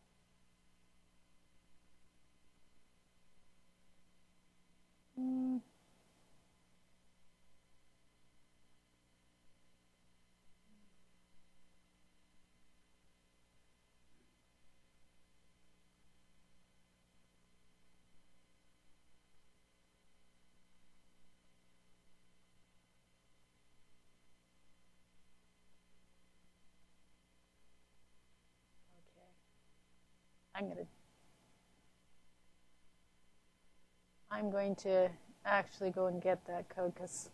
I'm going to actually go and get that code because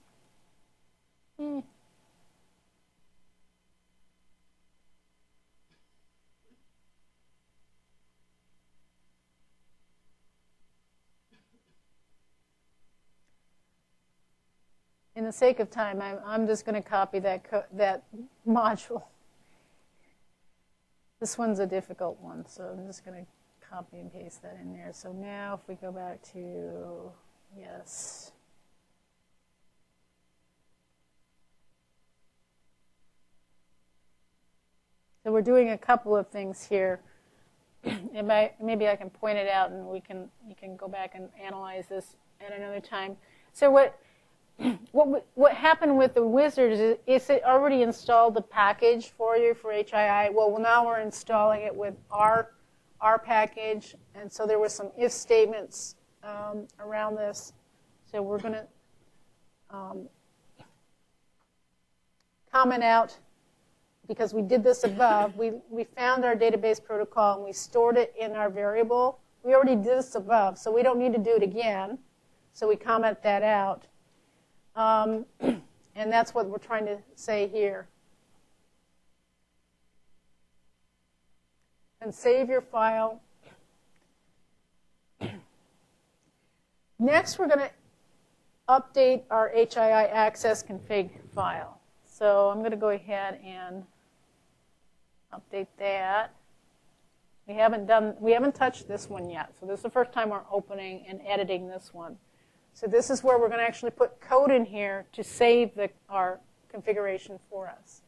in the sake of time, I'm just going to copy that module. This one's a difficult one, so I'm just going to copy and paste that in there. So now if we go back to, yes. So we're doing a couple of things here. Maybe I can point it out and you can go back and analyze this at another time. So what happened with the wizard is it already installed the package for you for HII. Well, now we're installing it with our package, and so there were some if statements around this. So we're going to comment out, because we did this above. We found our database protocol and we stored it in our variable. We already did this above, so we don't need to do it again. So we comment that out. And that's what we're trying to say here. And save your file. Next, we're going to update our HII access config file. So I'm going to go ahead and update that. We haven't touched this one yet. So this is the first time we're opening and editing this one. So this is where we're going to actually put code in here to save our configuration for us.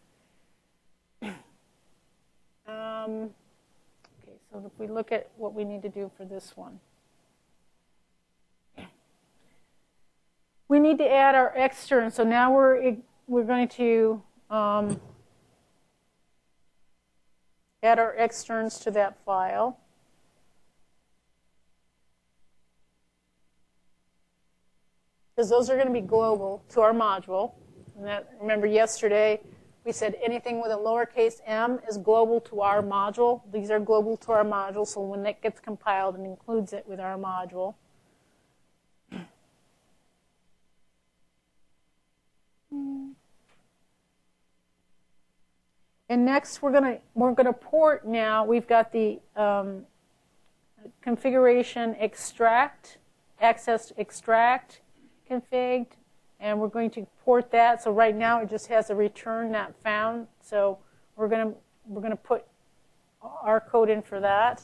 Okay, so if we look at what we need to do for this one. We need to add our extern. So now we're going to add our externs to that file. Because those are going to be global to our module. And remember yesterday we said anything with a lowercase m is global to our module. These are global to our module, so when that gets compiled, it includes it with our module. And next we're going to port now. We've got the configuration extract, access extract configured, and we're going to port that. So right now it just has a return not found. So we're going to put our code in for that.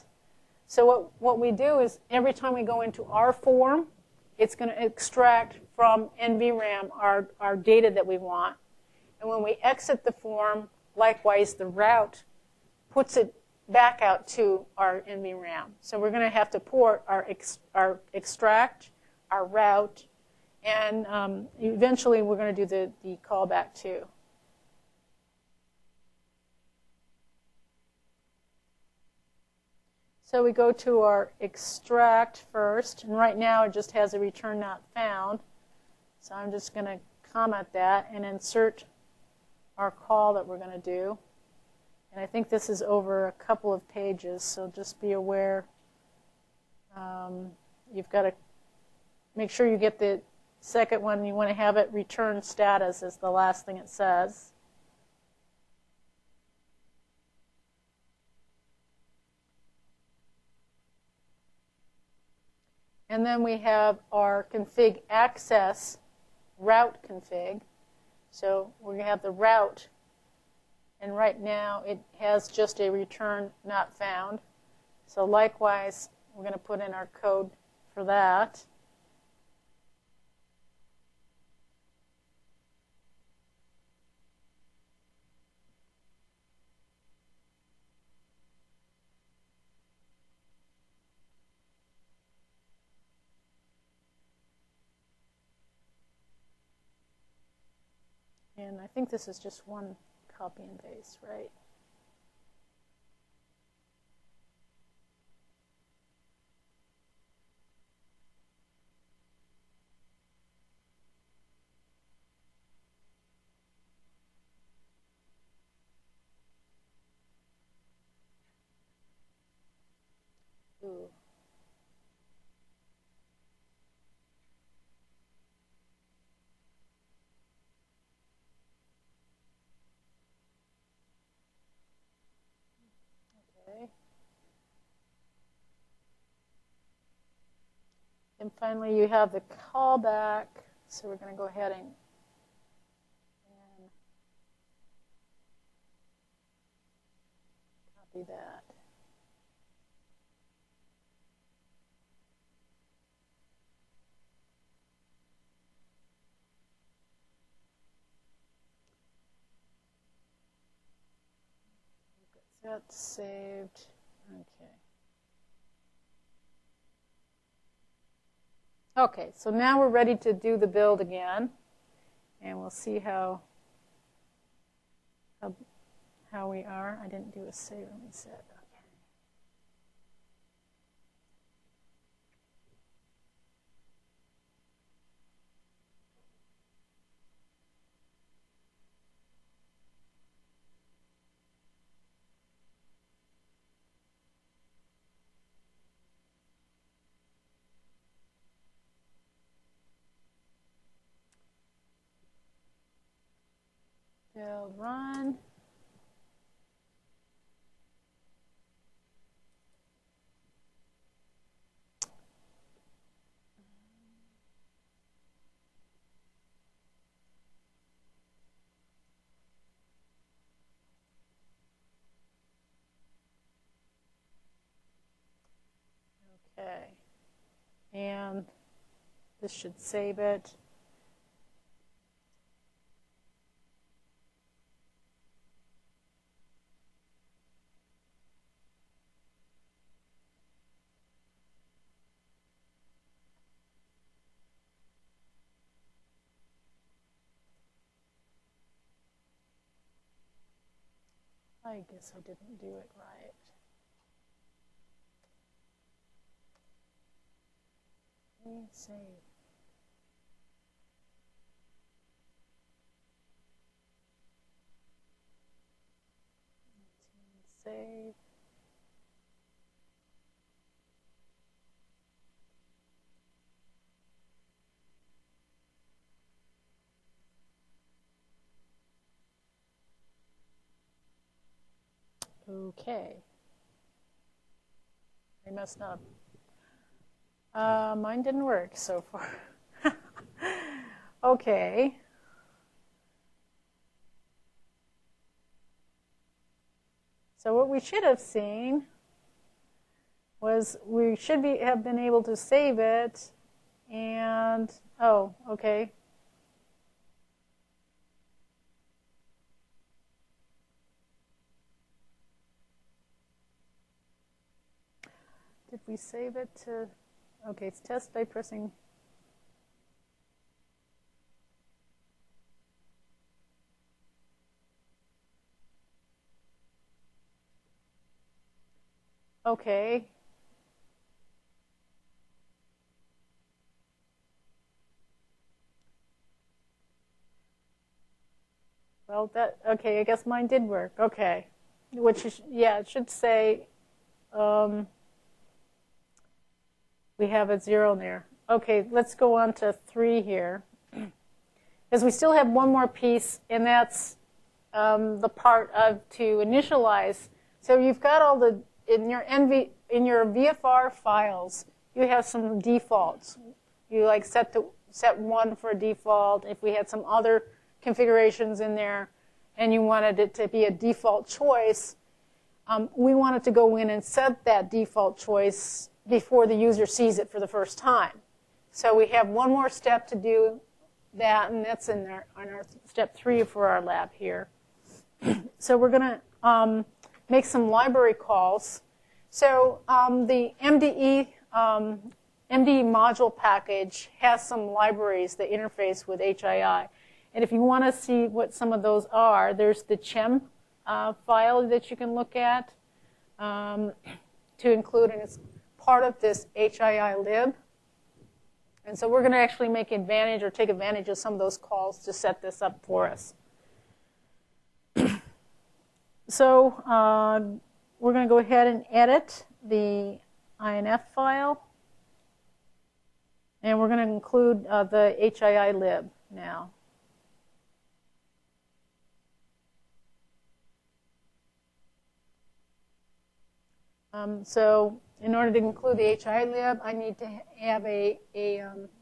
So what we do is every time we go into our form, it's going to extract from NVRAM our data that we want. And when we exit the form, likewise the route puts it back out to our NVRAM. So we're going to have to port our extract, our route, and eventually we're going to do the callback too. So we go to our extract first, and right now it just has a return not found. So I'm just going to comment that and insert our call that we're going to do. And I think this is over a couple of pages, so just be aware. You've got to make sure you get the second one. You want to have it return status as the last thing it says. And then we have our config access route config. So we're going to have the route, and right now it has just a return not found. So likewise, we're going to put in our code for that. And I think this is just one copy and paste, right? Ooh. Okay. And finally, you have the callback. So we're going to go ahead and copy that. That's saved. Okay. Okay, so now we're ready to do the build again, and we'll see how we are. I didn't do a save. Let me set. Okay. Build run. Okay. And this should save it. I guess I didn't do it right. Save. Save. Okay. I must not. Mine didn't work so far. Okay. So what we should have seen was we should have been able to save it, and oh, okay. Did we save it to, okay, it's test by pressing. Okay. Well, okay, I guess mine did work. Okay. Which is, yeah, it should say, we have a 0 there. Okay, let's go on to 3 here. Because we still have one more piece, and that's the part of to initialize. So you've got all the, in your VFR files, you have some defaults. You like set 1 for a default. If we had some other configurations in there and you wanted it to be a default choice, we wanted to go in and set that default choice before the user sees it for the first time. So we have one more step to do that, and that's in on our step 3 for our lab here. So we're going to make some library calls. So the MDE module package has some libraries that interface with HII. And if you want to see what some of those are, there's the CHEM file that you can look at to include, and it's part of this HII lib. And so we're going to actually take advantage of some of those calls to set this up for us. So we're going to go ahead and edit the INF file. And we're going to include the HII lib now. So in order to include the HII lib, I need to have a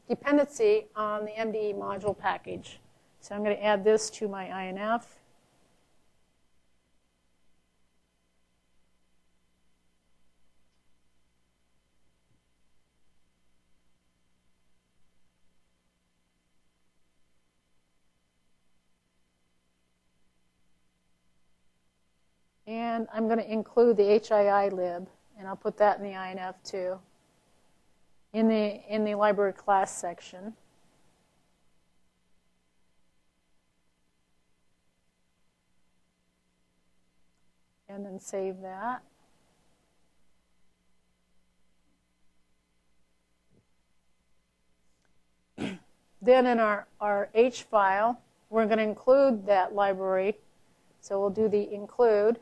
dependency on the MDE module package. So I'm going to add this to my INF. And I'm going to include the HII lib, and I'll put that in the INF too, in the library class section. And then save that. Then in our H file, we're going to include that library. So we'll do the include.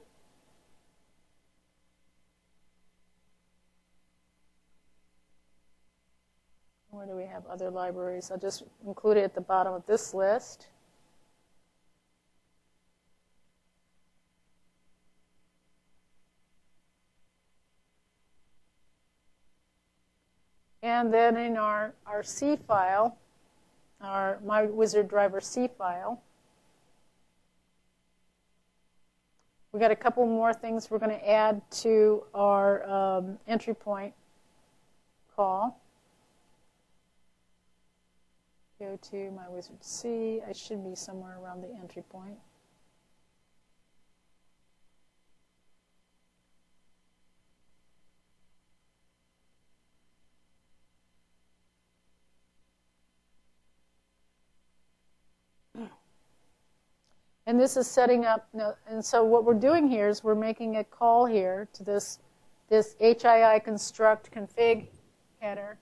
Where do we have other libraries? I'll just include it at the bottom of this list. And then in our C file, our My Wizard Driver C file, we've got a couple more things we're going to add to our entry point call. Go to My Wizard C. I should be somewhere around the entry point. And this is setting up, and so what we're doing here is we're making a call here to this HII construct config header.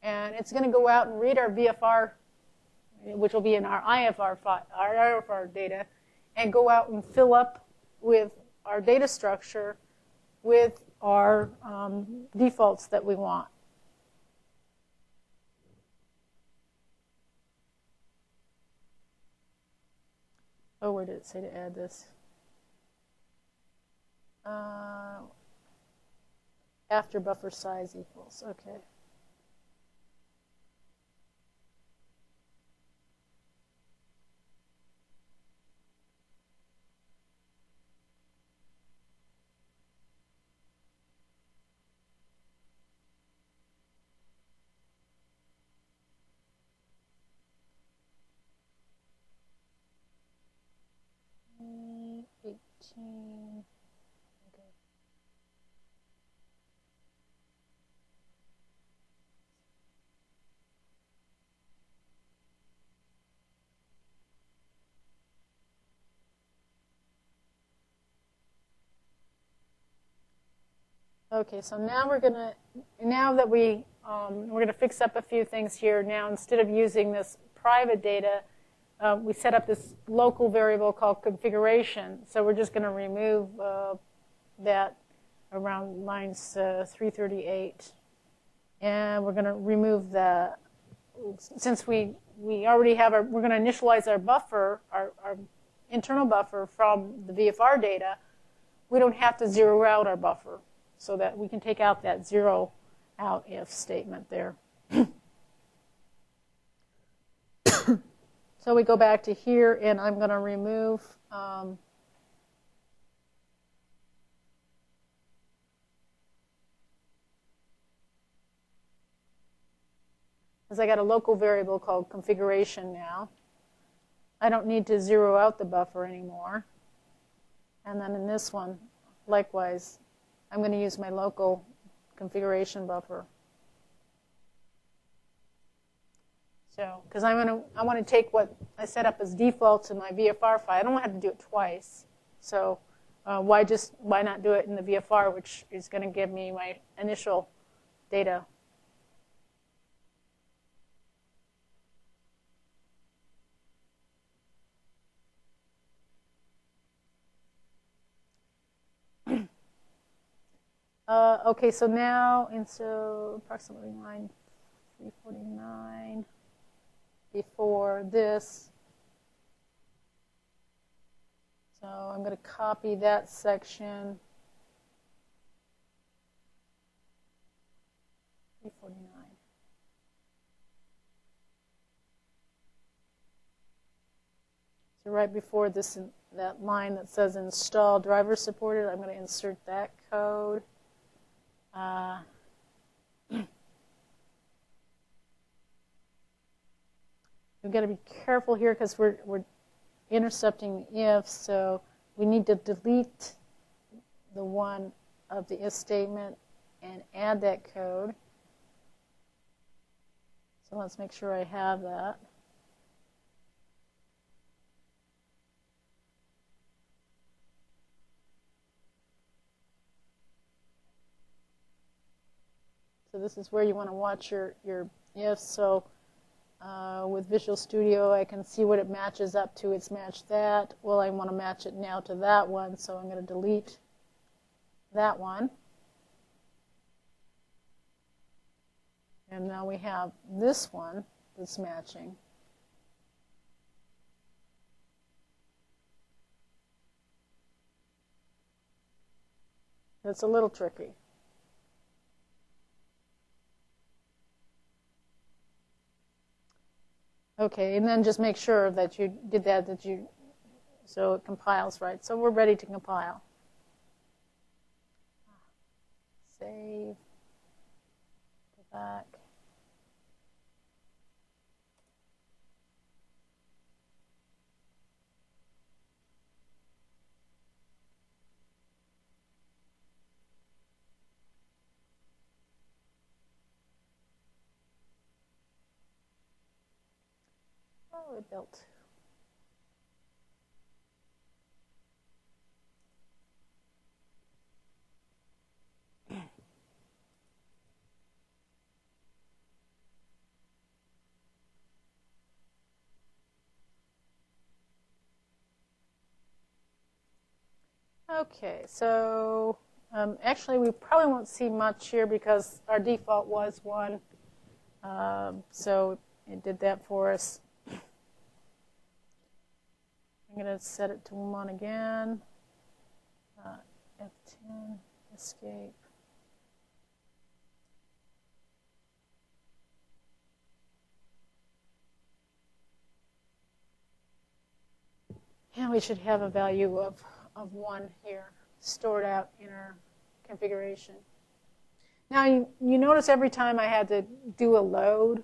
And it's going to go out and read our VFR, which will be in our IFR data, and go out and fill up with our data structure with our defaults that we want. Oh, where did it say to add this? After buffer size equals, okay. Okay. Okay, so now we're gonna, now that we're gonna fix up a few things here. Now instead of using this private data, we set up this local variable called configuration. So we're just gonna remove that around lines 338, and we're gonna remove the, since we already have our, we're gonna initialize our buffer, our internal buffer from the VFR data. We don't have to zero out our buffer, so that we can take out that zero out if statement there. So we go back to here, and I'm going to remove because I got a local variable called configuration now. I don't need to zero out the buffer anymore. And then in this one, likewise, I'm going to use my local configuration buffer. So, because I want to take what I set up as defaults in my VFR file. I don't want to have to do it twice. So, why not do it in the VFR, which is going to give me my initial data. Okay, so now, and so approximately line 349 before this. So I'm going to copy that section. 349. So right before this, that line that says install driver supported, I'm going to insert that code. We've got to be careful here because we're intercepting if, so we need to delete the one of the if statement and add that code. So let's make sure I have that. So this is where you want to watch your ifs. So with Visual Studio, I can see what it matches up to. It's matched that. Well, I want to match it now to that one, so I'm going to delete that one. And now we have this one that's matching. It's a little tricky. Okay, and then just make sure that you did that, so it compiles right. So we're ready to compile. Save. Go back. Oh, it built. Okay, so actually we probably won't see much here because our default was 1. So it did that for us. I'm going to set it to 1 again. F10, escape. And we should have a value of 1 here stored out in our configuration. Now you notice every time I had to do a load.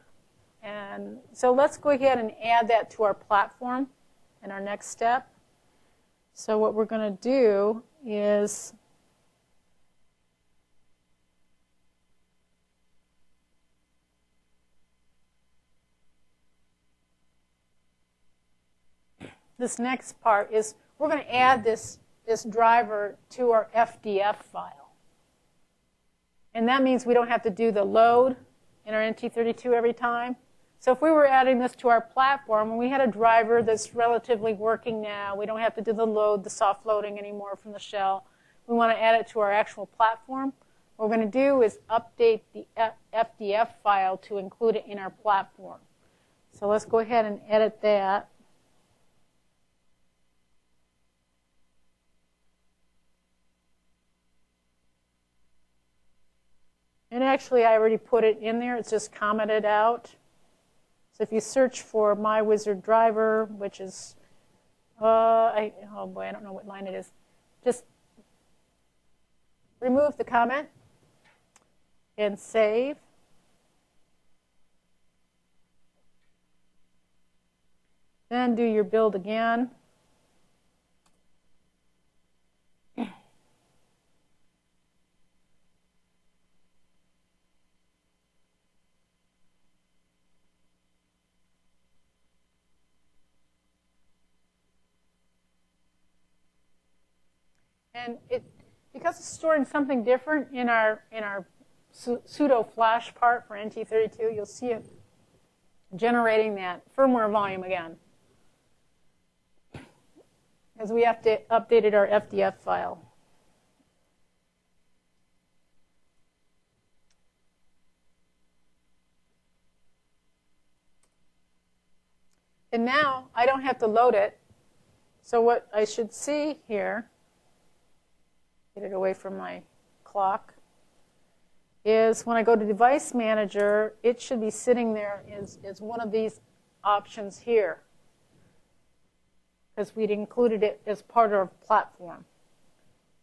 And so let's go ahead and add that to our platform in our next step. So what we're going to do is this next part is we're going to add this driver to our FDF file. And that means we don't have to do the load in our NT32 every time. So if we were adding this to our platform and we had a driver that's relatively working now, we don't have to do the load, the soft loading anymore from the shell. We want to add it to our actual platform. What we're going to do is update the FDF file to include it in our platform. So let's go ahead and edit that. And actually, I already put it in there. It's just commented out. So if you search for my wizard driver, which is, oh boy, I don't know what line it is. Just remove the comment and save. Then do your build again. And because it's storing something different in our pseudo flash part for NT32, you'll see it generating that firmware volume again, as we have to updated our FDF file. And now I don't have to load it. So what I should see here, get it away from my clock, is when I go to Device Manager, it should be sitting there as one of these options here, because we'd included it as part of our platform.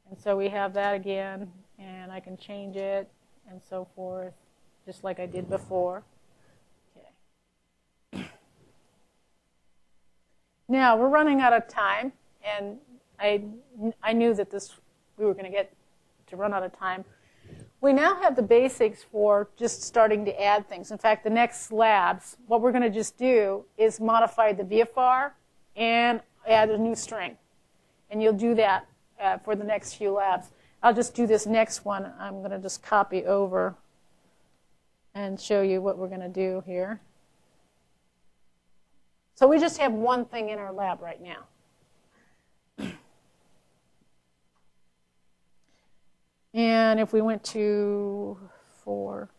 And so we have that again, and I can change it and so forth, just like I did before. Okay. Now we're running out of time, and I knew that we were going to get to run out of time. We now have the basics for just starting to add things. In fact, the next labs, what we're going to just do is modify the VFR and add a new string. And you'll do that for the next few labs. I'll just do this next one. I'm going to just copy over and show you what we're going to do here. So we just have one thing in our lab right now. And if we went to 4,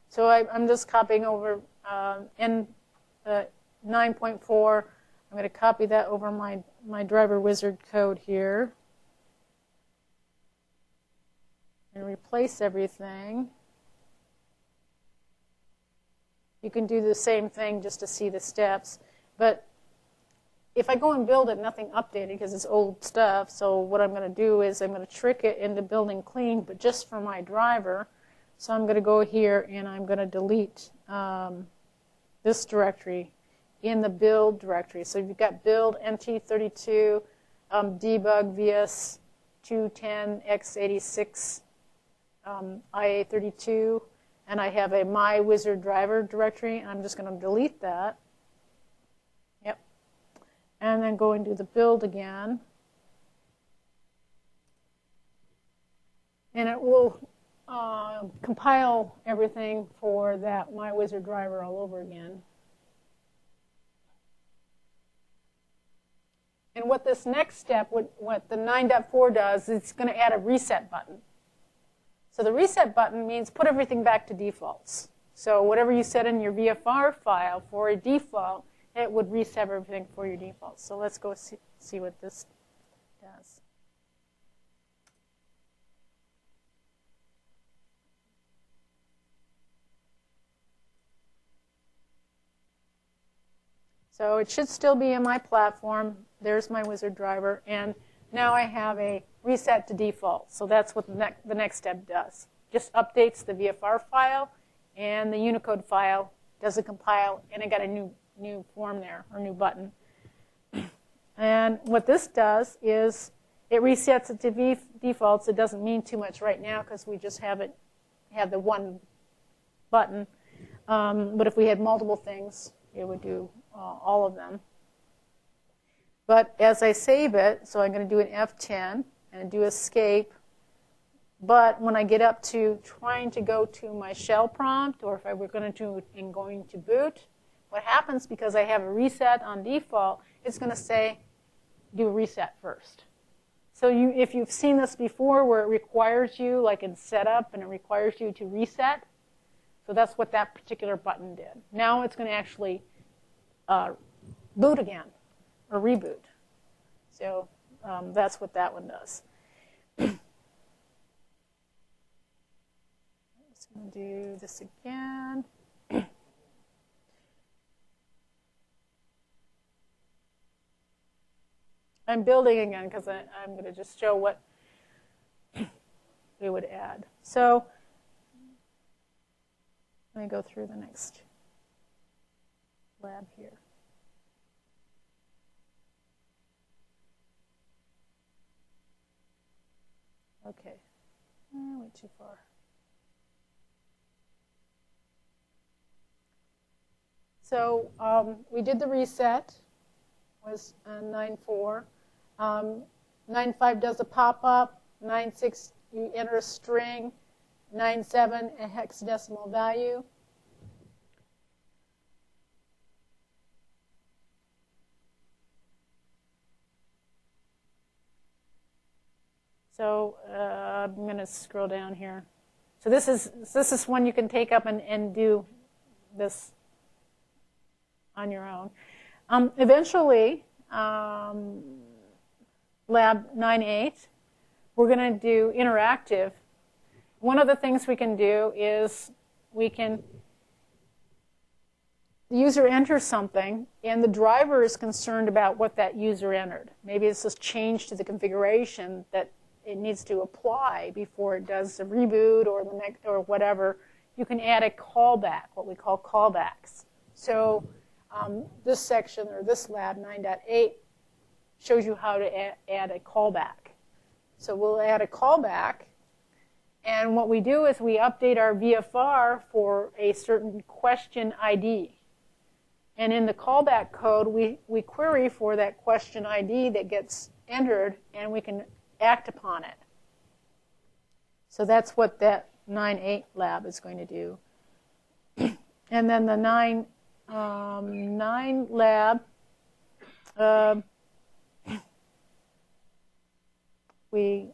so I'm just copying over in 9.4. I'm going to copy that over my driver wizard code here and replace everything. You can do the same thing just to see the steps, but if I go and build it, nothing updated because it's old stuff. So what I'm going to do is I'm going to trick it into building clean, but just for my driver. So I'm going to go here and I'm going to delete this directory in the build directory. So you've got build NT32, debug VS 210 x86 IA32, and I have a my wizard driver directory. And I'm just going to delete that. And then go and do the build again. And it will compile everything for that my wizard driver all over again. And what this next step, what the 9.4 does, it's going to add a reset button. So the reset button means put everything back to defaults. So whatever you set in your VFR file for a default, it would reset everything for your defaults. So let's go see what this does. So it should still be in my platform. There's my wizard driver. And now I have a reset to default. So that's what the next step does. Just updates the VFR file, and the Unicode file does a compile, and I got a new form there, or new button. And what this does is it resets it to defaults. It doesn't mean too much right now because we just have the one button. But if we had multiple things, it would do all of them. But as I save it, so I'm going to do an F10, and do escape. But when I get up to trying to go to my shell prompt, or if I were going to do it in going to boot, what happens, because I have a reset on default, it's going to say do a reset first. So if you've seen this before where it requires you, like in setup, and it requires you to reset, so that's what that particular button did. Now it's going to actually boot again, or reboot. So that's what that one does. I'm just going to do this again. I'm building again because I'm going to just show what we would add. So let me go through the next lab here. Okay, went too far. So we did the reset, was 9.4. 9.5 does a pop-up. 9.6, you enter a string. 9.7, a hexadecimal value. So I'm going to scroll down here. So this is one you can take up and do this on your own. Eventually, Lab 9.8, we're going to do interactive. One of the things we can do is the user enters something, and the driver is concerned about what that user entered. Maybe it's just change to the configuration that it needs to apply before it does the reboot or the next or whatever. You can add a callback, what we call callbacks. So this section, or this lab 9.8, shows you how to add a callback. So we'll add a callback, and what we do is we update our VFR for a certain question ID. And in the callback code, we query for that question ID that gets entered, and we can act upon it. So that's what that 9.8 lab is going to do. And then the 9 lab, we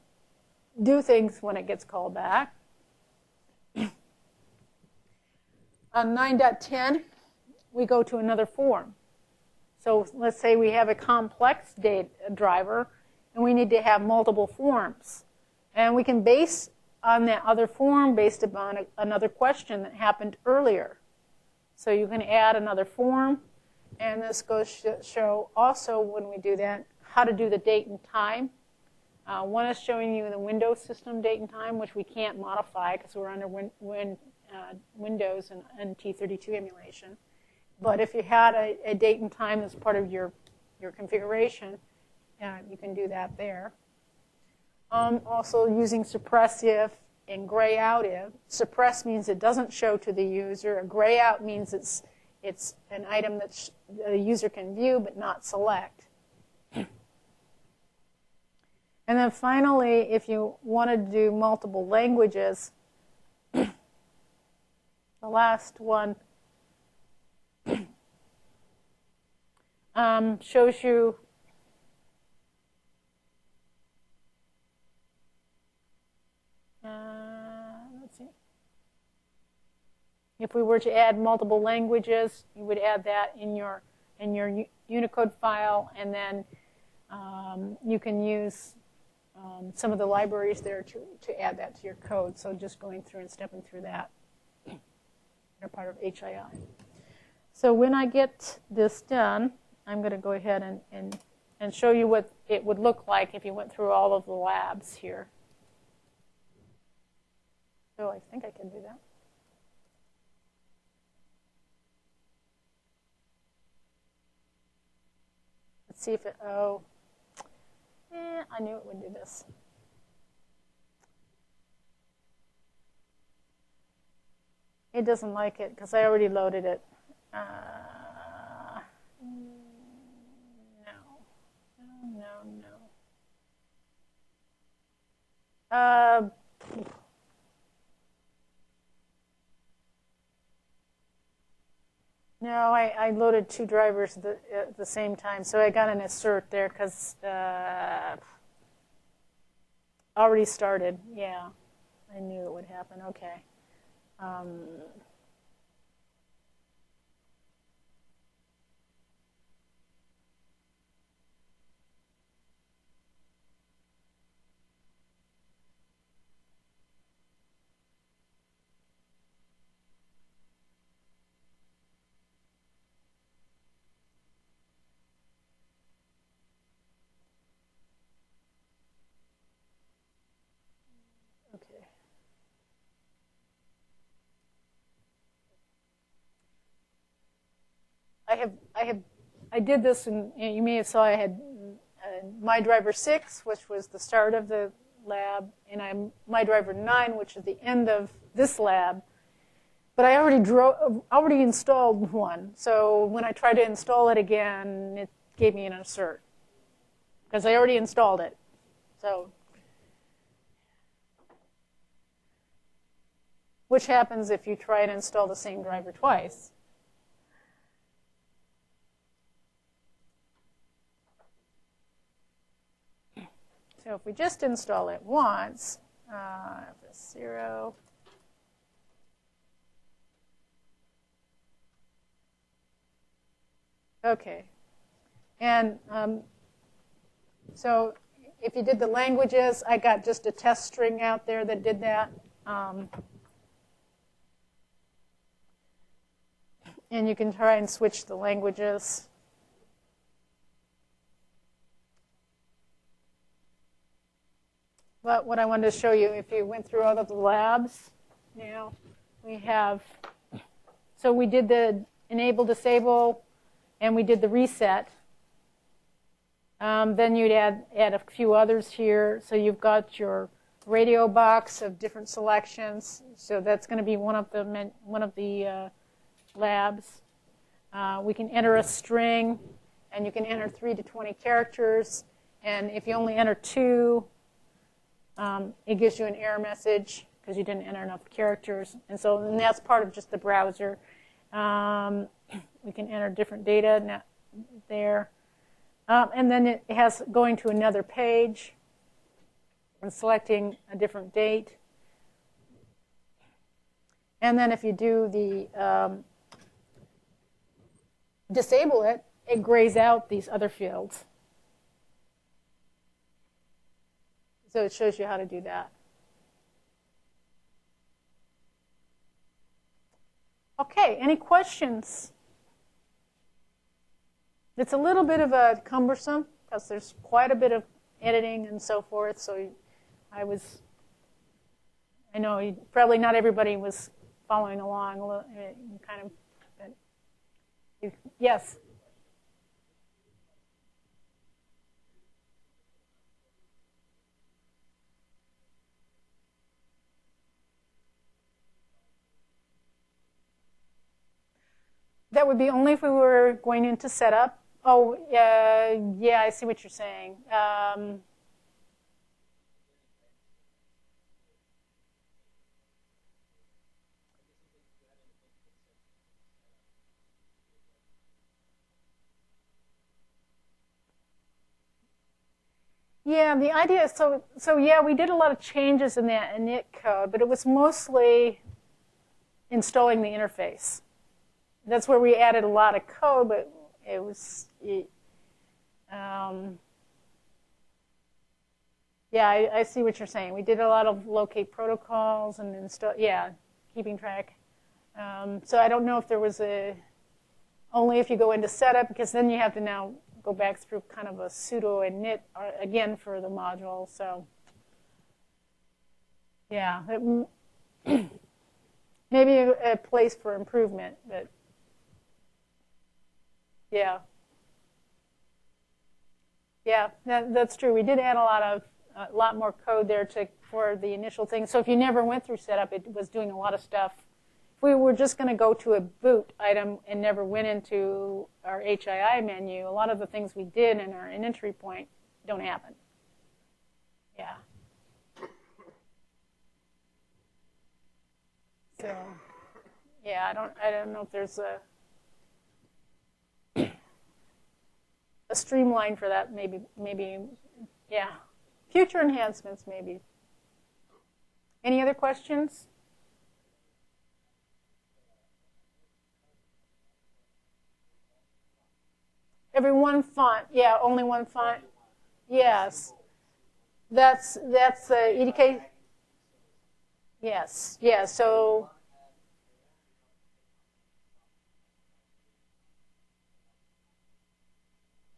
do things when it gets called back. On 9.10, we go to another form. So let's say we have a complex data driver, and we need to have multiple forms. And we can base on that other form based upon another question that happened earlier. So you can add another form, and this goes to show also when we do that how to do the date and time. One is showing you the Windows system date and time, which we can't modify because we're under Windows and T32 emulation. But if you had a date and time as part of your configuration, you can do that there. Also using suppress if and gray out if. Suppress means it doesn't show to the user. A gray out means it's an item that the user can view but not select. And then finally, if you want to do multiple languages, the last one shows you let's see. If we were to add multiple languages, you would add that in your Unicode file, and then you can use some of the libraries there to add that to your code. So just going through and stepping through that. They're part of HII. So when I get this done, I'm going to go ahead and show you what it would look like if you went through all of the labs here. So I think I can do that. Let's see if it, I knew it would do this. It doesn't like it because I already loaded it. No. Uh, no, I loaded 2 drivers at the same time, so I got an assert there because already started. Yeah, I knew it would happen. Okay. Okay. I did this, and you may have saw I had my driver 6, which was the start of the lab, and I'm my driver 9, which is the end of this lab. But I already installed one, so when I tried to install it again, it gave me an assert because I already installed it. So, which happens if you try to install the same driver twice. So if we just install it once, F0. Okay. And so if you did the languages, I got just a test string out there that did that. And you can try and switch the languages. But what I wanted to show you, if you went through all of the labs, now we have, so we did the enable, disable, and we did the reset. Then you'd add a few others here. So you've got your radio box of different selections. So that's going to be one of the labs. We can enter a string, and you can enter 3 to 20 characters. And if you only enter 2, it gives you an error message because you didn't enter enough characters. And that's part of just the browser. We can enter different data there. And then it has going to another page and selecting a different date. And then if you do the disable it, it grays out these other fields. So it shows you how to do that. Okay, any questions? It's a little bit of a cumbersome because there's quite a bit of editing and so forth. So I know probably not everybody was following along. Kind of, but yes. That would be only if we were going into setup. Oh, yeah, I see what you're saying. Yeah, the idea is, so yeah, we did a lot of changes in that init code, but it was mostly installing the interface. That's where we added a lot of code, but it was, yeah, I see what you're saying. We did a lot of locate protocols and install, yeah, keeping track. So I don't know if there was only if you go into setup, because then you have to now go back through kind of a sudo init again for the module. So yeah, maybe a place for improvement, but yeah. Yeah, that's true. We did add a lot more code there for the initial thing. So if you never went through setup, it was doing a lot of stuff. If we were just going to go to a boot item and never went into our HII menu, a lot of the things we did in our entry point don't happen. Yeah. So, yeah, I don't know if there's a streamline for that. Maybe, yeah. Future enhancements, maybe. Any other questions? Every one font, yeah, only one font. Yes, that's EDK. Yes, yeah. So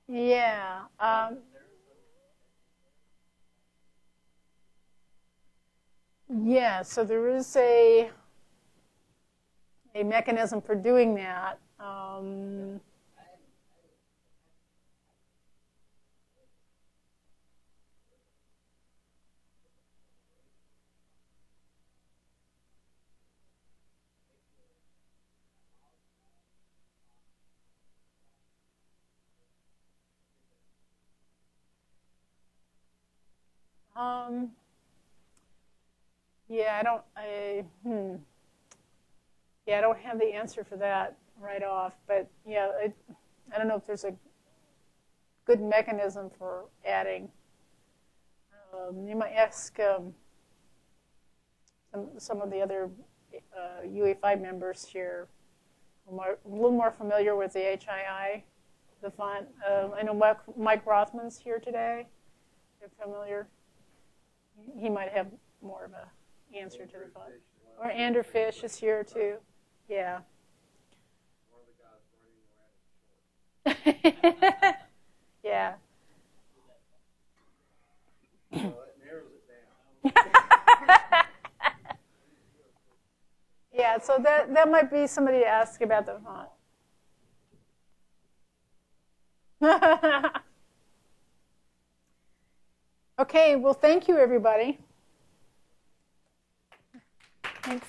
yeah, yeah. So there is a mechanism for doing that. Yeah, yeah, I don't have the answer for that right off, but yeah, I don't know if there's a good mechanism for adding. You might ask some of the other UEFI members here who are a little more familiar with the HII, the font. I know Mike Rothman's here today. You're familiar. He might have more of an answer to the font. Or Andrew Fish is here too. Yeah. Yeah. Yeah, so that might be somebody to ask about the font. Okay, well, thank you, everybody. Thanks.